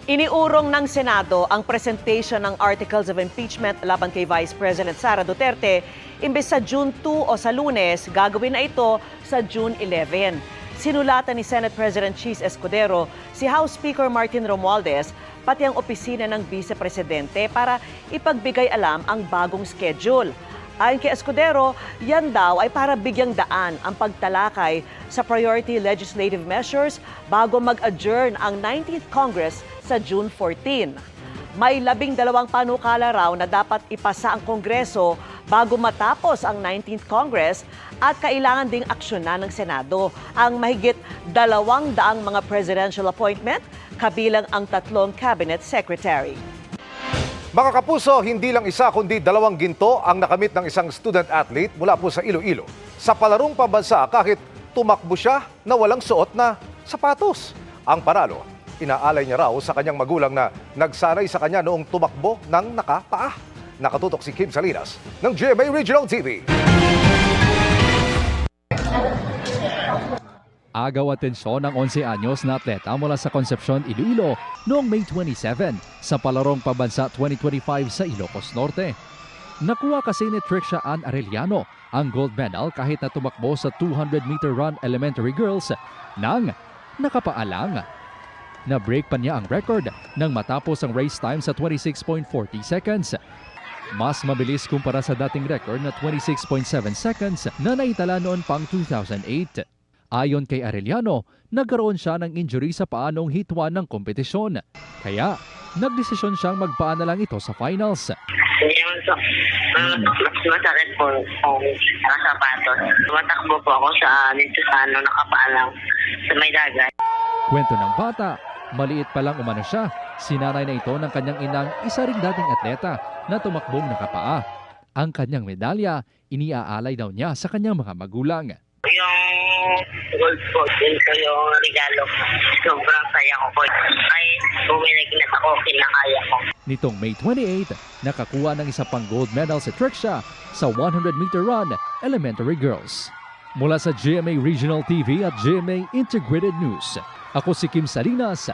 Iniurong ng Senado ang presentation ng Articles of Impeachment laban kay Vice President Sara Duterte. Imbes sa June 2 o sa Lunes, gagawin na ito sa June 11. Sinulatan ni Senate President Chis Escudero si House Speaker Martin Romualdez pati ang opisina ng Vice Presidente para ipagbigay alam ang bagong schedule. Ayon kay Escudero, yan daw ay para bigyang daan ang pagtalakay sa priority legislative measures bago mag-adjourn ang 19th Congress sa June 14. May 12 panukala raw na dapat ipasa ang Kongreso bago matapos ang 19th Congress at kailangan ding aksyonan ng Senado ang mahigit 200 mga presidential appointment kabilang ang 3 cabinet secretary. Mga kapuso, hindi lang isa kundi 2 ginto ang nakamit ng isang student athlete mula po sa Iloilo. Sa palarong pambansa, kahit tumakbo siya na walang suot na sapatos. Ang panalo, inaalay niya raw sa kanyang magulang na nagsanay sa kanya noong tumakbo ng nakapaa. Nakatutok si Kim Salinas ng GMA Regional TV. Agaw atensyon ng 11 anyos na atleta mula sa Concepcion, Iloilo noong May 27 sa Palarong Pambansa 2025 sa Ilocos Norte. Nakuha kasi ni Trixia Ann Arellano ang gold medal kahit na tumakbo sa 200-meter run elementary girls nang nakapaalang. Na-break pa niya ang record nang matapos ang race time sa 26.40 seconds. Mas mabilis kumpara sa dating record na 26.7 seconds na naitala noon pang 2008. Ayon kay Arellano, nagkaroon siya ng injury sa paa noong Heat 1 ng kompetisyon. Kaya, nagdesisyon siyang magpaa na lang ito sa finals. Hindi naman po. Mas masakit po kung nakasapatos. Tumatakbo po ako dito sa nakapaa lang sa may dagat. Kwento ng bata, maliit pa lang umano siya. Sinanay na ito ng kanyang inang isa ring dating atleta na tumakbong nakapaa. Ang kanyang medalya, iniaalay daw niya sa kanyang mga magulang. Yung gold po, yun po yung regalo. Sobrang saya ko po. Ay, buminig na ako, kinakaya ko. Nitong May 28, nakakuha ng isa pang gold medal si Trixia sa 100-meter run elementary girls. Mula sa GMA Regional TV at GMA Integrated News, ako si Kim Salinas,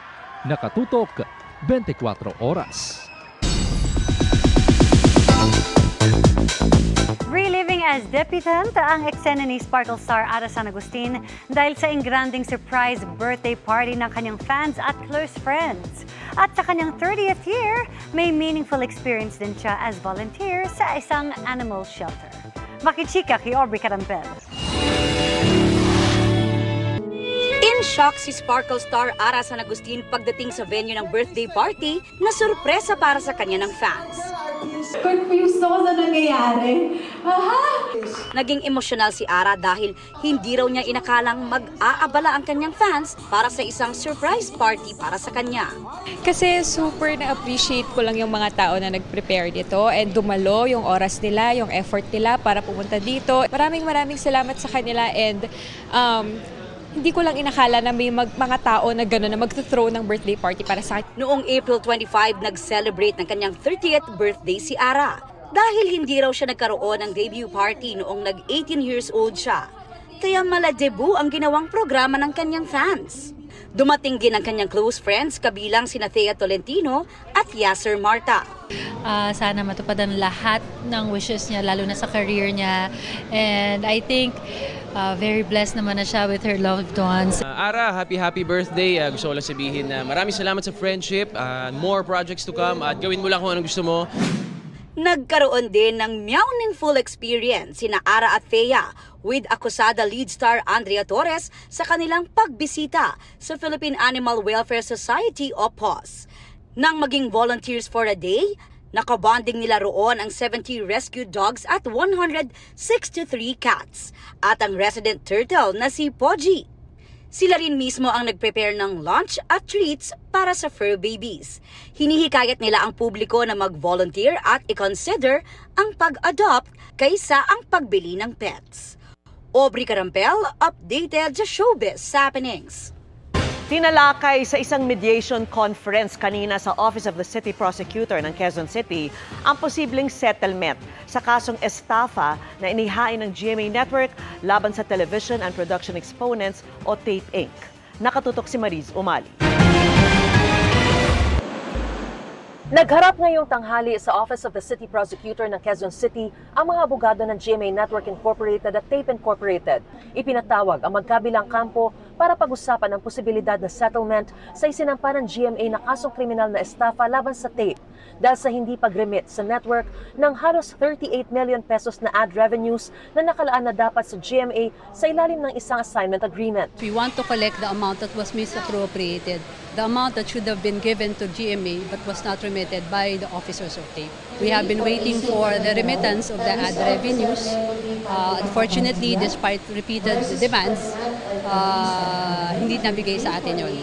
nakatutok 24 oras. Reliving as debutant ang eksena ni Sparkle star Ara San Agustin dahil sa engranding surprise birthday party ng kanyang fans at close friends. At sa kanyang 30th year, may meaningful experience din siya as volunteer sa isang animal shelter. Makichika kay Aubrey Carampel. In shock si Sparkle star Ara San Agustin pagdating sa venue ng birthday party na sorpresa para sa kanya ng fans. Confused ako sa nangyayari. Naging emosyonal si Ara dahil hindi raw niya inakalang mag-aabala ang kanyang fans para sa isang surprise party para sa kanya. Kasi super na-appreciate ko lang yung mga tao na nag-prepare dito and dumalo yung oras nila, yung effort nila para pumunta dito. Maraming salamat sa kanila and hindi ko lang inakala na may mga tao na gano'n na mag-throw ng birthday party para sa akin. Noong April 25, nag-celebrate ng kanyang 30th birthday si Ara. Dahil hindi raw siya nagkaroon ng debut party noong nag-18 years old siya. Kaya mala-debut ang ginawang programa ng kanyang fans. Dumating din ang kanyang close friends kabilang sina Thea Tolentino at Yasser Marta. Sana matupadan lahat ng wishes niya, lalo na sa career niya. And I think very blessed naman na siya with her loved ones. Ara, happy birthday. Gusto ko lang sabihin na maraming salamat sa friendship. More projects to come at gawin mo lang kung anong gusto mo. Nagkaroon din ng meaningful experience sina Ara at Thea with akusada lead star Andrea Torres sa kanilang pagbisita sa Philippine Animal Welfare Society o PAWS. Nang maging volunteers for a day, nakabonding nila roon ang 70 rescued dogs at 163 cats at ang resident turtle na si Poji. Sila rin mismo ang nag-prepare ng lunch at treats para sa fur babies. Hinihikayat nila ang publiko na mag-volunteer at i-consider ang pag-adopt kaysa ang pagbili ng pets. Aubrey Carampel, updated sa Showbiz Happenings. Tinalakay sa isang mediation conference kanina sa Office of the City Prosecutor ng Quezon City ang posibleng settlement sa kasong estafa na inihain ng GMA Network laban sa Television and Production Exponents o TAPE Inc. Nakatutok si Mariz Umali. Nagharap ngayong tanghali sa Office of the City Prosecutor ng Quezon City ang mga abogado ng GMA Network Incorporated at Tape Incorporated. Ipinatawag ang magkabilang kampo para pag-usapan ang posibilidad na settlement sa isinampa ng GMA na kasong kriminal na estafa laban sa Tape dahil sa hindi pag-remit sa network ng halos 38 million pesos na ad revenues na nakalaan na dapat sa GMA sa ilalim ng isang assignment agreement. We want to collect the amount that was misappropriated, the amount that should have been given to GMA but was not remitted by the officers of Tape. We have been waiting for the remittance of the ad revenues. Unfortunately, despite repeated demands, hindi nabigay sa atin yun.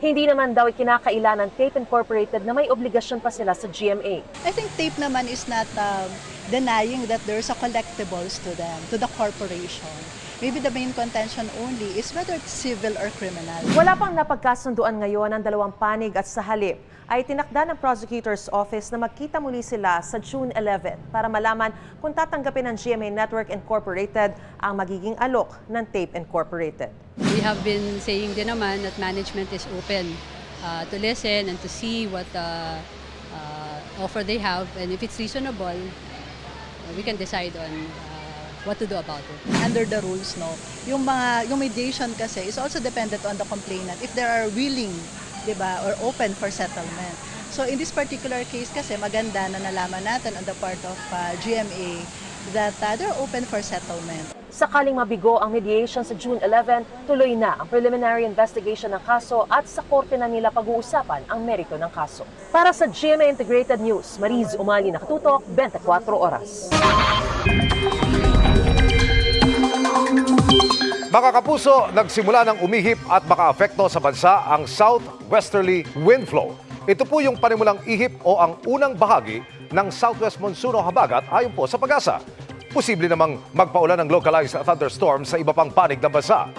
Hindi naman daw ikinakaila ng Tape Incorporated na may obligasyon pa sila sa GMA. I think Tape naman is not denying that there's a collectibles to them, to the corporation. Maybe the main contention only is whether it's civil or criminal. Wala pang napagkasunduan ngayon ang dalawang panig at sa halip ay tinakda ng Prosecutor's Office na magkita muli sila sa June 11 para malaman kung tatanggapin ng GMA Network Incorporated ang magiging alok ng Tape Incorporated. We have been saying din naman that management is open to listen and to see what offer they have, and if it's reasonable, we can decide on what to do about it. Under the rules, no, yung mediation kasi is also dependent on the complainant if they are willing, diba, or open for settlement. So in this particular case kasi maganda na nalaman natin on the part of GMA that they're open for settlement. Sakaling mabigo ang mediation sa June 11, tuloy na ang preliminary investigation ng kaso at sa korte na nila pag-uusapan ang merito ng kaso. Para sa GMA Integrated News, Mariz Umali, nakatutok, 24 oras. Mga kapuso, nagsimula ng umihip at makaapekto sa bansa ang southwesterly wind flow. Ito po yung panimulang ihip o ang unang bahagi ng southwest monsoon o habagat ayon po sa Pag-asa. Posible namang magpaulan ng localized thunderstorm sa iba pang panig ng bansa.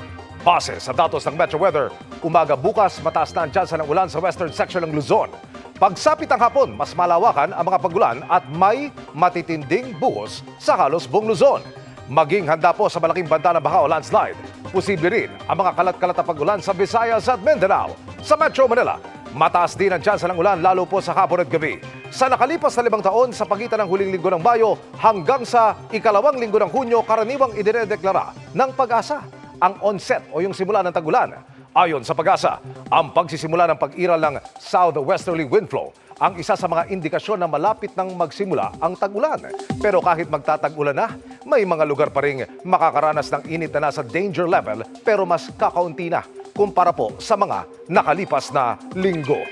Base sa datos ng Metro Weather, umaga bukas mataas na ang tsansa ng ulan sa western section ng Luzon. Pagsapit ng hapon, mas malawakan ang mga pagulan at may matitinding buhos sa halos buong Luzon. Maging handa po sa malaking banta ng baha o landslide. Posible rin ang mga kalat-kalat na pagulan sa Visayas at Mindanao. Sa Metro Manila, mataas din ang tsansa ng ulan lalo po sa hapon at gabi. Sa nakalipas na 5 taon sa pagitan ng huling linggo ng Mayo hanggang sa ikalawang linggo ng Hunyo, karaniwang idinedeklara ng Pag-asa ang onset o yung simula ng tagulan. Ayon sa Pag-asa, ang pagsisimula ng pag-iral ng southwesterly wind flow ang isa sa mga indikasyon na malapit nang magsimula ang tag-ulan. Pero kahit magtatag-ulan na, may mga lugar pa ring makakaranas ng init na nasa danger level pero mas kakaunti na kumpara po sa mga nakalipas na linggo.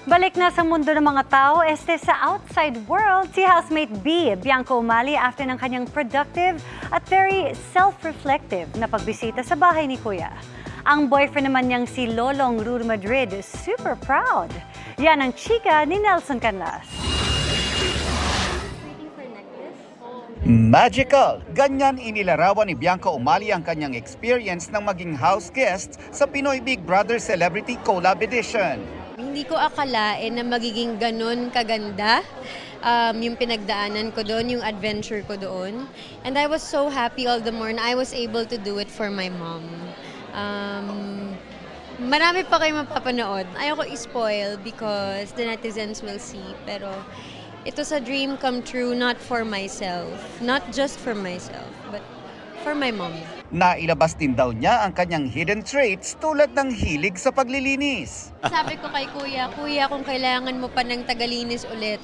Balik na sa mundo ng mga tao, sa outside world, si housemate B, Bianco Umali, after ng kanyang productive at very self-reflective na pagbisita sa bahay ni Kuya. Ang boyfriend naman niyang si Lolong Ruru Madrid is super proud. Yan ang chika ni Nelson Canlas. Magical! Ganyan inilarawan ni Bianca Umali ang kanyang experience ng maging house guest sa Pinoy Big Brother Celebrity Collab Edition. Hindi ko akalain na magiging ganun kaganda yung pinagdaanan ko doon, yung adventure ko doon. And I was so happy all the more na I was able to do it for my mom. Marami pa kayo mapapanood. Ayoko i-spoil because the netizens will see. Pero ito sa dream come true, not for myself. Not just for myself, but for my mom. Nailabas din daw niya ang kanyang hidden traits tulad ng hilig sa paglilinis. Sabi ko kay Kuya, kung kailangan mo pa ng tagalinis ulit,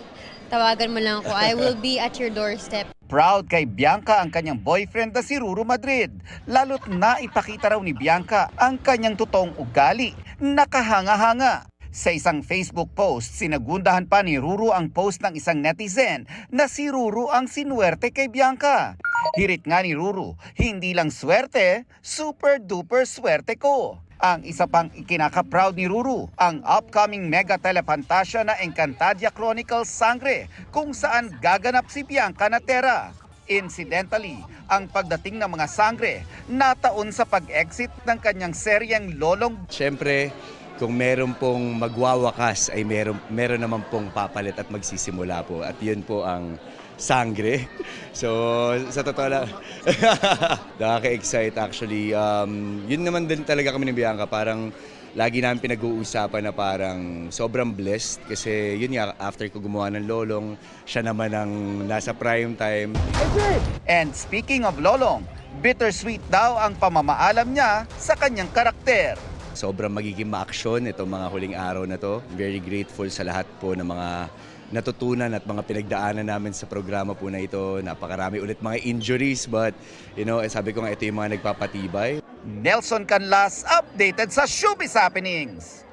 tawagan mo lang ako. I will be at your doorstep. Proud kay Bianca ang kanyang boyfriend na si Ruru Madrid. Lalo't naipakita raw ni Bianca ang kanyang totoong ugali, nakahanga-hanga. Sa isang Facebook post, sinagundahan pa ni Ruru ang post ng isang netizen na si Ruru ang sinuwerte kay Bianca. Hirit nga ni Ruru, hindi lang swerte, super duper swerte ko. Ang isa pang ikinaka-proud ni Ruru, ang upcoming mega telepantasya na Encantadia Chronicles Sangre, kung saan gaganap si Bianca Natera. Incidentally, ang pagdating ng mga sangre, nataon sa pag-exit ng kanyang seryeng Lolong. Siyempre, kung meron pong magwawakas ay meron naman pong papalit at magsisimula po. At yun po ang sangre. So, sa totoo lang, nakaka-excite actually. Yun naman din talaga kami ni Bianca, parang lagi namin pinag-uusapan na parang sobrang blessed kasi yun nga, after ko gumawa ng Lolong, siya naman ang nasa prime time. And speaking of Lolong, bittersweet daw ang pamamaalam niya sa kanyang karakter. Sobrang magiging ma-aksyon itong mga huling araw na to. Very grateful sa lahat po ng mga natutunan at mga pinagdaanan namin sa programa po na ito. Napakarami ulit mga injuries but sabi ko nga ito yung mga nagpapatibay. Nelson Canlas, updated sa Showbiz Happenings.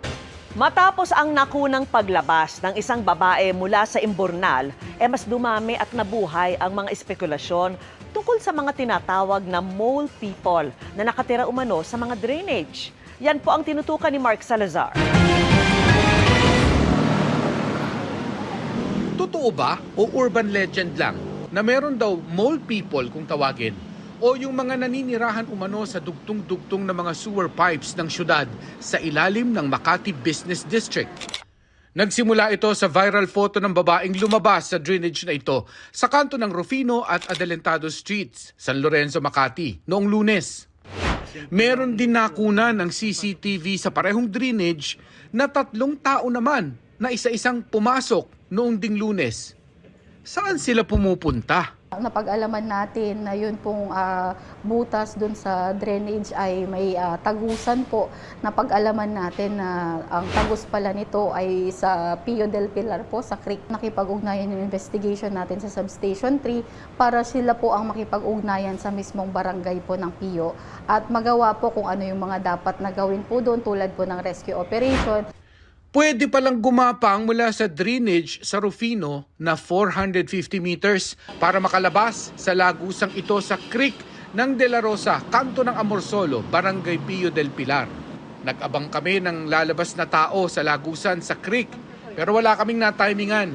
Matapos ang nakunang paglabas ng isang babae mula sa imburnal, mas dumami at nabuhay ang mga espekulasyon tungkol sa mga tinatawag na mole people na nakatira umano sa mga drainage. Yan po ang tinutukan ni Mark Salazar. Totoo ba o urban legend lang na meron daw mole people kung tawagin o yung mga naninirahan umano sa dugtong-dugtong na mga sewer pipes ng syudad sa ilalim ng Makati Business District? Nagsimula ito sa viral photo ng babaeng lumabas sa drainage na ito sa kanto ng Rufino at Adelantado Streets, San Lorenzo, Makati noong Lunes. Meron din nakuna ng CCTV sa parehong drainage na 3 tao naman na isa-isang pumasok noong ding Lunes. Saan sila pumupunta? Napag-alaman natin na yun pong butas dun sa drainage ay may tagusan po. Napag-alaman natin na ang tagus pala nito ay sa Pio del Pilar po, sa creek. Nakipag-ugnayan yung investigation natin sa Substation 3 para sila po ang makipag-ugnayan sa mismong barangay po ng Pio at magawa po kung ano yung mga dapat na gawin po doon tulad po ng rescue operation. Pwede palang gumapang mula sa drainage sa Rufino na 450 meters para makalabas sa lagusang ito sa creek ng De La Rosa, kanto ng Amorsolo, Barangay Pio del Pilar. Nag-abang kami ng lalabas na tao sa lagusan sa creek pero wala kaming natimingan.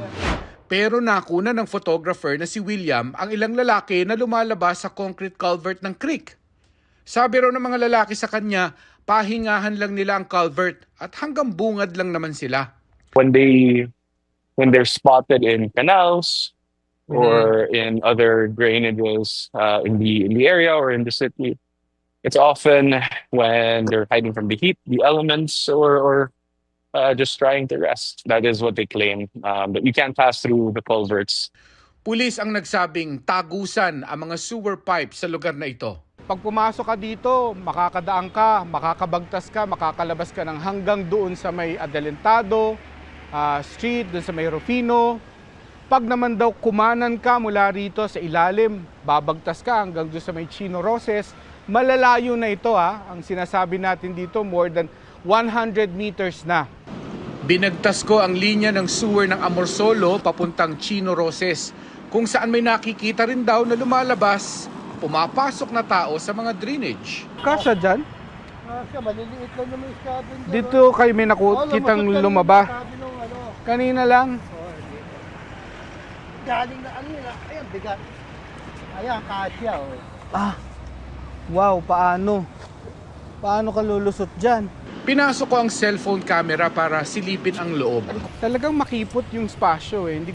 Pero nakuna ng photographer na si William ang ilang lalaki na lumalabas sa concrete culvert ng creek. Sabi raw ng mga lalaki sa kanya, pahingahan lang nila ang culvert at hanggang bungad lang naman sila. When they're spotted in canals or in other drainages in the area or in the city, it's often when they're hiding from the heat, the elements, or just trying to rest. That is what they claim. That you can't pass through the culverts. Pulis ang nagsabing tagusan ang mga sewer pipes sa lugar na ito. Pag pumasok ka dito, makakadaan ka, makakabagtas ka, makakalabas ka ng hanggang doon sa may Adelantado Street, doon sa may Rufino. Pag naman daw kumanan ka mula rito sa ilalim, babagtas ka hanggang doon sa may Chino Roses, malalayo na ito Ang sinasabi natin dito, more than 100 meters na. Binagtas ko ang linya ng sewer ng Amorsolo papuntang Chino Roses, kung saan may nakikita rin daw na lumalabas, pumapasok na tao sa mga drainage. Kasya dyan? Kasya, maliliit lang naman iskado. Dito kayo may nakukitang lumaba. Kanina lang. Galing na ayan, bigat. Ayan, kasya. Wow, paano? Paano ka lulusot dyan? Pinasok ko ang cellphone camera para silipin ang loob. Talagang makipot yung spasyo Hindi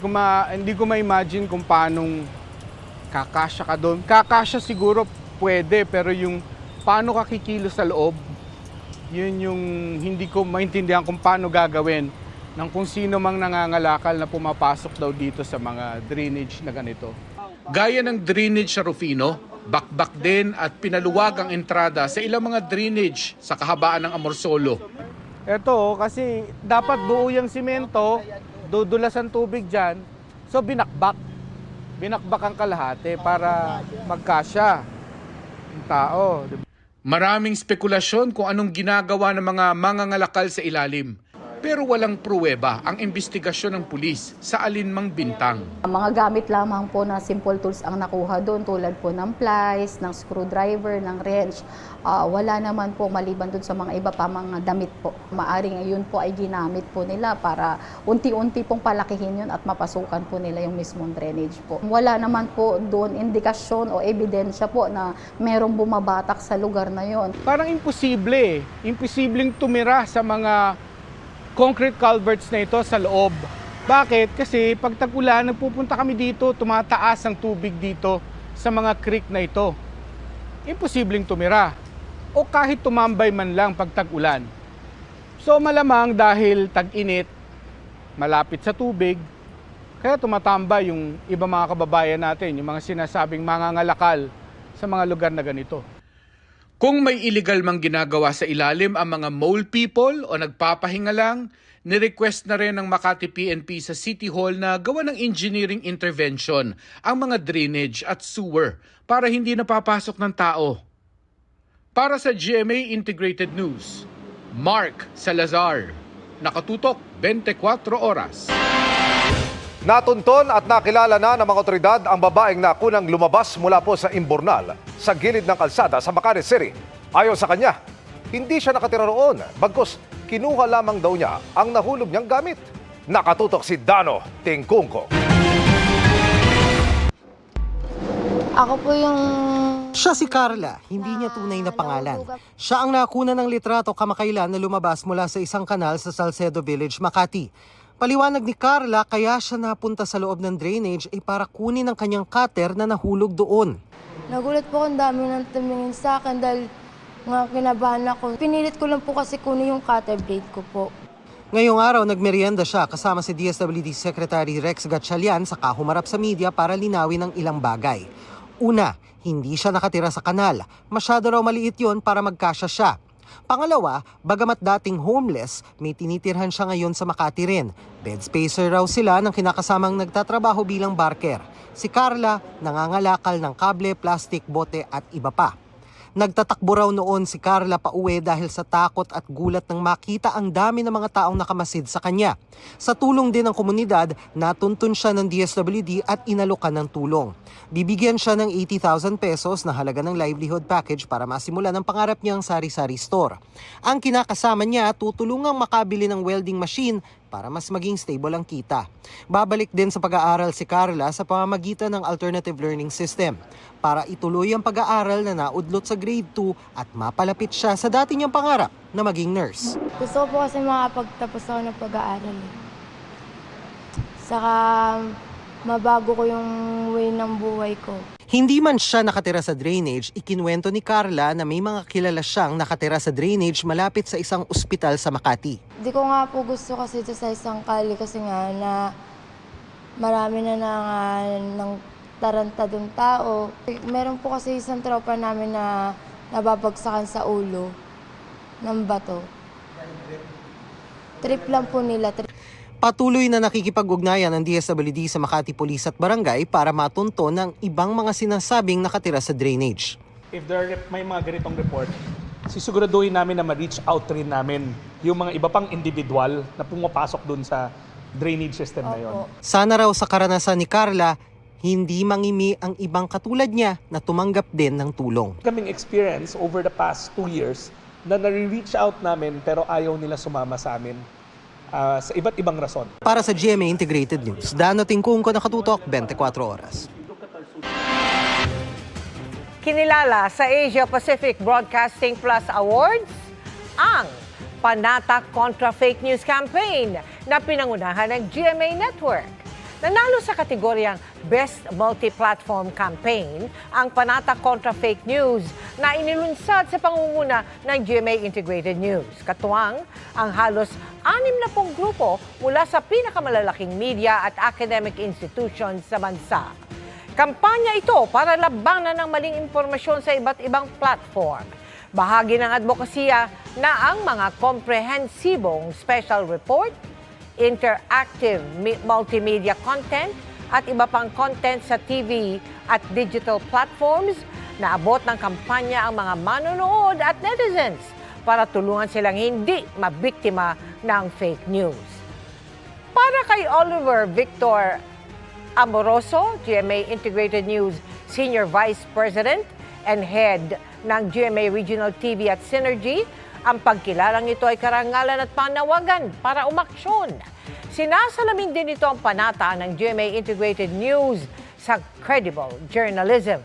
ko ma-imagine kung paanong kakasya ka doon. Kakasya siguro pwede, pero yung paano ka kikilos sa loob, yun yung hindi ko maintindihan kung paano gagawin ng kung sino mang nangangalakal na pumapasok daw dito sa mga drainage na ganito. Gaya ng drainage sa Rufino, bakbak din at pinaluwag ang entrada sa ilang mga drainage sa kahabaan ng Amorsolo. Ito, kasi dapat buo yung simento, dudulas ang tubig dyan, so binakbak ang kalahati para magkasya yung tao. Maraming spekulasyon kung anong ginagawa ng mga mangangalakal sa ilalim. Pero walang pruweba ang investigasyon ng pulis sa alinmang bintang. Mga gamit lamang po na simple tools ang nakuha doon tulad po ng plies, ng screwdriver, ng wrench. Wala naman po maliban doon sa mga iba pa mga damit po. Maaring yun po ay ginamit po nila para unti-unti pong palakihin yun at mapasukan po nila yung mismong drainage po. Wala naman po doon indikasyon o ebidensya po na merong bumabatak sa lugar na yon. Parang imposibleng tumira sa mga concrete culverts na ito sa loob Bakit? Kasi pag tag-ulan, nagpupunta kami dito, tumataas ang tubig dito sa mga creek na ito. Imposibleng tumira o kahit tumambay man lang pag tag-ulan. So malamang dahil tag-init, malapit sa tubig, kaya tumatambay yung iba mga kababayan natin, yung mga sinasabing mangangalakal sa mga lugar na ganito. Kung may illegal mang ginagawa sa ilalim ang mga mole people o nagpapahinga lang, ni-request na rin ng Makati PNP sa City Hall na gawa ng engineering intervention ang mga drainage at sewer para hindi napapasok ng tao. Para sa GMA Integrated News, Mark Salazar, nakatutok 24 oras. Natunton at nakilala na ng mga otoridad ang babaeng nakunang lumabas mula po sa imburnal sa gilid ng kalsada sa Bacares City. Ayon sa kanya, hindi siya nakatira roon, bagkus kinuha lamang daw niya ang nahulog niyang gamit. Nakatutok si Dano Tingkungko. Ako po yung... Siya si Carla, hindi niya tunay na pangalan. Siya ang nakuna ng litrato kamakailan na lumabas mula sa isang kanal sa Salcedo Village, Makati. Paliwanag ni Carla, kaya siya napunta sa loob ng drainage ay para kunin ang kanyang cutter na nahulog doon. Nagulat po ang dami ng tumingin sa akin dahil nga kinabahan ako. Pinilit ko lang po kasi kunin yung cutter blade ko po. Ngayong araw, nagmerienda siya kasama si DSWD Secretary Rex Gatchalian saka humarap sa media para linawin ang ilang bagay. Una, hindi siya nakatira sa kanal. Masyado raw maliit yon para magkasya siya. Pangalawa, bagamat dating homeless, may tinitirhan siya ngayon sa Makati rin. Bed spacer raw sila ng kinakasamang nagtatrabaho bilang barker. Si Carla, nangangalakal ng kable, plastik, bote at iba pa. Nagtatakbo raw noon si Carla pauwi dahil sa takot at gulat nang makita ang dami ng mga taong nakamasid sa kanya. Sa tulong din ng komunidad, natuntun siya ng DSWD at inalokan ng tulong. Bibigyan siya ng 80,000 pesos na halaga ng livelihood package para masimulan ang pangarap niyang sari-sari store. Ang kinakasama niya, tutulungang makabili ng welding machine para mas maging stable ang kita. Babalik din sa pag-aaral si Carla sa pamamagitan ng alternative learning system para ituloy ang pag-aaral na naudlot sa grade 2 at mapalapit siya sa dati niyang pangarap na maging nurse. Gusto ko po kasi makapagtapos ako ng pag-aaral. Saka mabago ko yung way ng buhay ko. Hindi man siya nakatira sa drainage, ikinwento ni Carla na may mga kilala siyang nakatira sa drainage malapit sa isang ospital sa Makati. Di ko nga po gusto kasi ito sa isang kali kasi nga na marami na ng tarantadong tao. Meron po kasi isang tropa namin na nababagsakan sa ulo ng bato. Trip lang po nila. Patuloy na nakikipag-ugnayan ng DSWD sa Makati Police at Barangay para matunton ng ibang mga sinasabing nakatira sa drainage. If may mga ganitong report, sisiguraduhin namin na ma-reach out rin namin yung mga iba pang individual na pumapasok dun sa drainage system na yon. Sana raw sa karanasan ni Carla, hindi mangimi ang ibang katulad niya na tumanggap din ng tulong. Kaming experience over the past 2 years na nare-reach out namin pero ayaw nila sumama sa amin sa iba't ibang rason. Para sa GMA Integrated News, Dano Tingkungko, nakatutok 24 oras. Kinilala sa Asia Pacific Broadcasting Plus Awards ang Panatak Contra Fake News Campaign na pinangunahan ng GMA Network. Nanalo sa kategoryang Best Multi-Platform Campaign ang Panatak Contra Fake News na inilunsad sa pangunguna ng GMA Integrated News. Katuwang ang halos 60 grupo mula sa pinakamalalaking media at academic institutions sa bansa. Kampanya ito para labanan ng maling impormasyon sa iba't ibang platform. Bahagi ng advokasya na ang mga komprehensibong special report, interactive multimedia content at iba pang content sa TV at digital platforms na abot ng kampanya ang mga manonood at netizens para tulungan silang hindi mabiktima ng fake news. Para kay Oliver Victor Amoroso, GMA Integrated News Senior Vice President and Head ng GMA Regional TV at Synergy, ang pagkilalang ito ay karangalan at panawagan para umaksyon. Sinasalamin din ito ang panata ng GMA Integrated News sa credible journalism.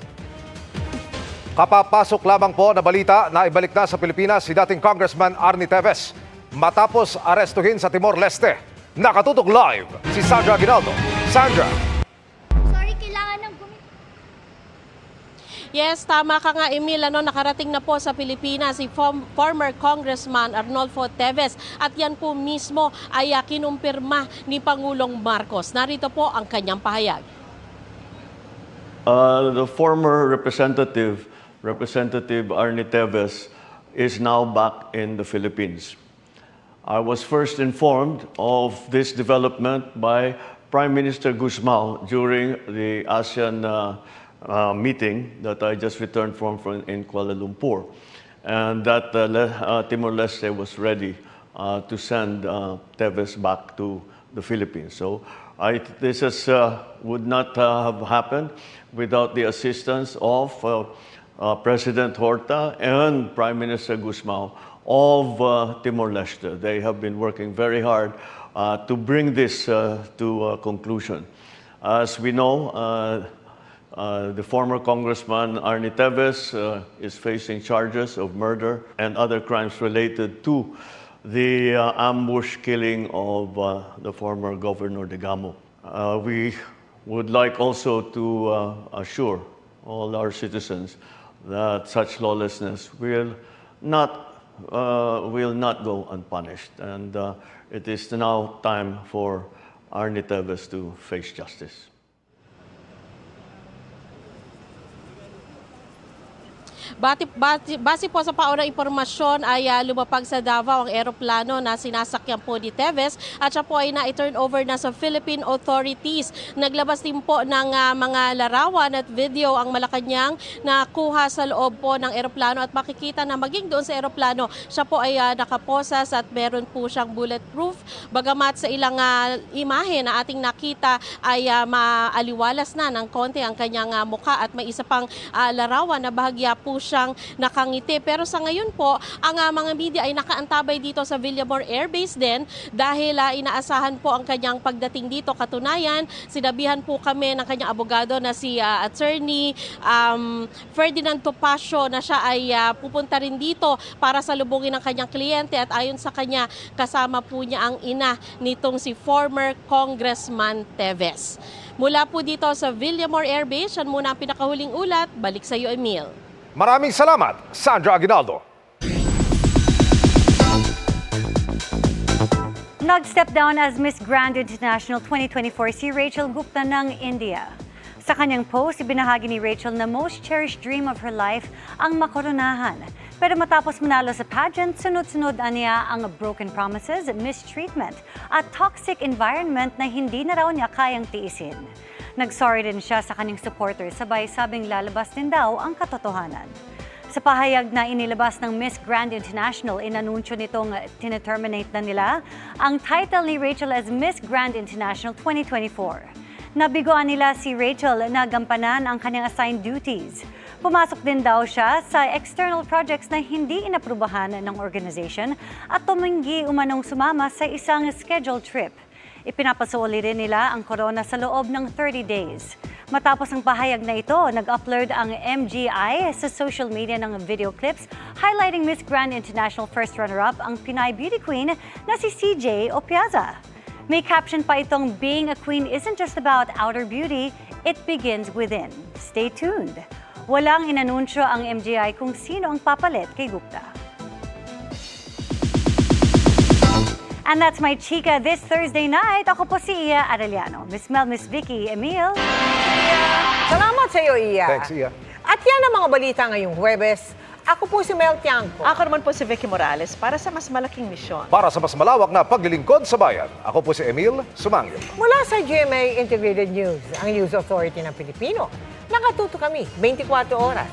Kapapasok lamang po na balita na ibalik na sa Pilipinas si dating Congressman Arnie Teves matapos arestuhin sa Timor-Leste. Nakatutok live si Sandra Aguinaldo. Sandra. Sorry, kailangan ng Yes, tama ka nga, Emil. Nakarating na po sa Pilipinas si former Congressman Arnolfo Teves. At yan po mismo ay kinumpirma ni Pangulong Marcos. Narito po ang kanyang pahayag. The former Representative Arnie Teves, is now back in the Philippines. I was first informed of this development by Prime Minister Guzmão during the ASEAN meeting that I just returned from in Kuala Lumpur, and that Timor-Leste was ready to send Teves back to the Philippines. So this would not have happened without the assistance of President Horta and Prime Minister Guzmão of Timor-Leste. They have been working very hard to bring this to a conclusion. As we know, the former Congressman Arnie Teves is facing charges of murder and other crimes related to the ambush killing of the former Governor Digamo. We would like also to assure all our citizens that such lawlessness will not go unpunished, and it is now time for Arnie Teves to face justice. Base po sa paunang impormasyon ay lumapag sa Davao ang eroplano na sinasakyan po ni Teves at siya po ay na-turn over na sa Philippine authorities. Naglabas din po ng mga larawan at video ang Malacanang na kuha sa loob po ng eroplano at makikita na maging doon sa eroplano siya po ay nakaposas at meron po siyang bulletproof. Bagamat sa ilang imahe na ating nakita ay maaliwalas na ng konti ang kanyang mukha at may isa pang larawan na bahagya po siyang nakangiti. Pero sa ngayon po, ang mga media ay nakaantabay dito sa Villamor Air Base din dahil inaasahan po ang kanyang pagdating dito. Katunayan, sinabihan po kami ng kanyang abogado na si Attorney Ferdinand Topacio na siya ay pupunta rin dito para salubungin ang kanyang kliyente at ayon sa kanya, kasama po niya ang ina nitong si former Congressman Teves. Mula po dito sa Villamor Air Base, yan muna ang pinakahuling ulat. Balik sa iyo, Emil. Maraming salamat, Sandra Aguinaldo. Nag-step down as Miss Grand International 2024 si Rachel Gupta ng India. Sa kanyang post, ibinahagi ni Rachel na most cherished dream of her life ang makoronahan. Pero matapos manalo sa pageant, sunod-sunod niya ang broken promises, mistreatment at toxic environment na hindi na raw niya kayang tiisin. Nag-sorry din siya sa kanyang supporters, sabay sabing lalabas din daw ang katotohanan. Sa pahayag na inilabas ng Miss Grand International, inanunsyo nitong tineterminate na nila ang title ni Rachel as Miss Grand International 2024. Nabiguan nila si Rachel na gampanan ang kanyang assigned duties. Pumasok din daw siya sa external projects na hindi inaprubahan ng organization at tumanggi umanong sumama sa isang scheduled trip. Ipinapasuli rin nila ang corona sa loob ng 30 days. Matapos ang pahayag na ito, nag-upload ang MGI sa social media ng video clips highlighting Miss Grand International first runner-up ang Pinay beauty queen na si CJ Opiaza. May caption pa itong, "Being a queen isn't just about outer beauty, it begins within." Stay tuned. Walang inanunsyo ang MGI kung sino ang papalit kay Gupta. And that's my chika this Thursday night. Ako po si Iya Arellano. Miss Mel, Miss Vicky, Emil. Salamat sa iyo, Iya. Thanks, Iya. At yan ang mga balita ngayong Huwebes. Ako po si Mel Tiangco. Ako naman po si Vicky Morales para sa mas malaking misyon. Para sa mas malawak na paglilingkod sa bayan, ako po si Emil Sumangil. Mula sa GMA Integrated News, ang News Authority ng Pilipino. Nakatuto kami 24 oras.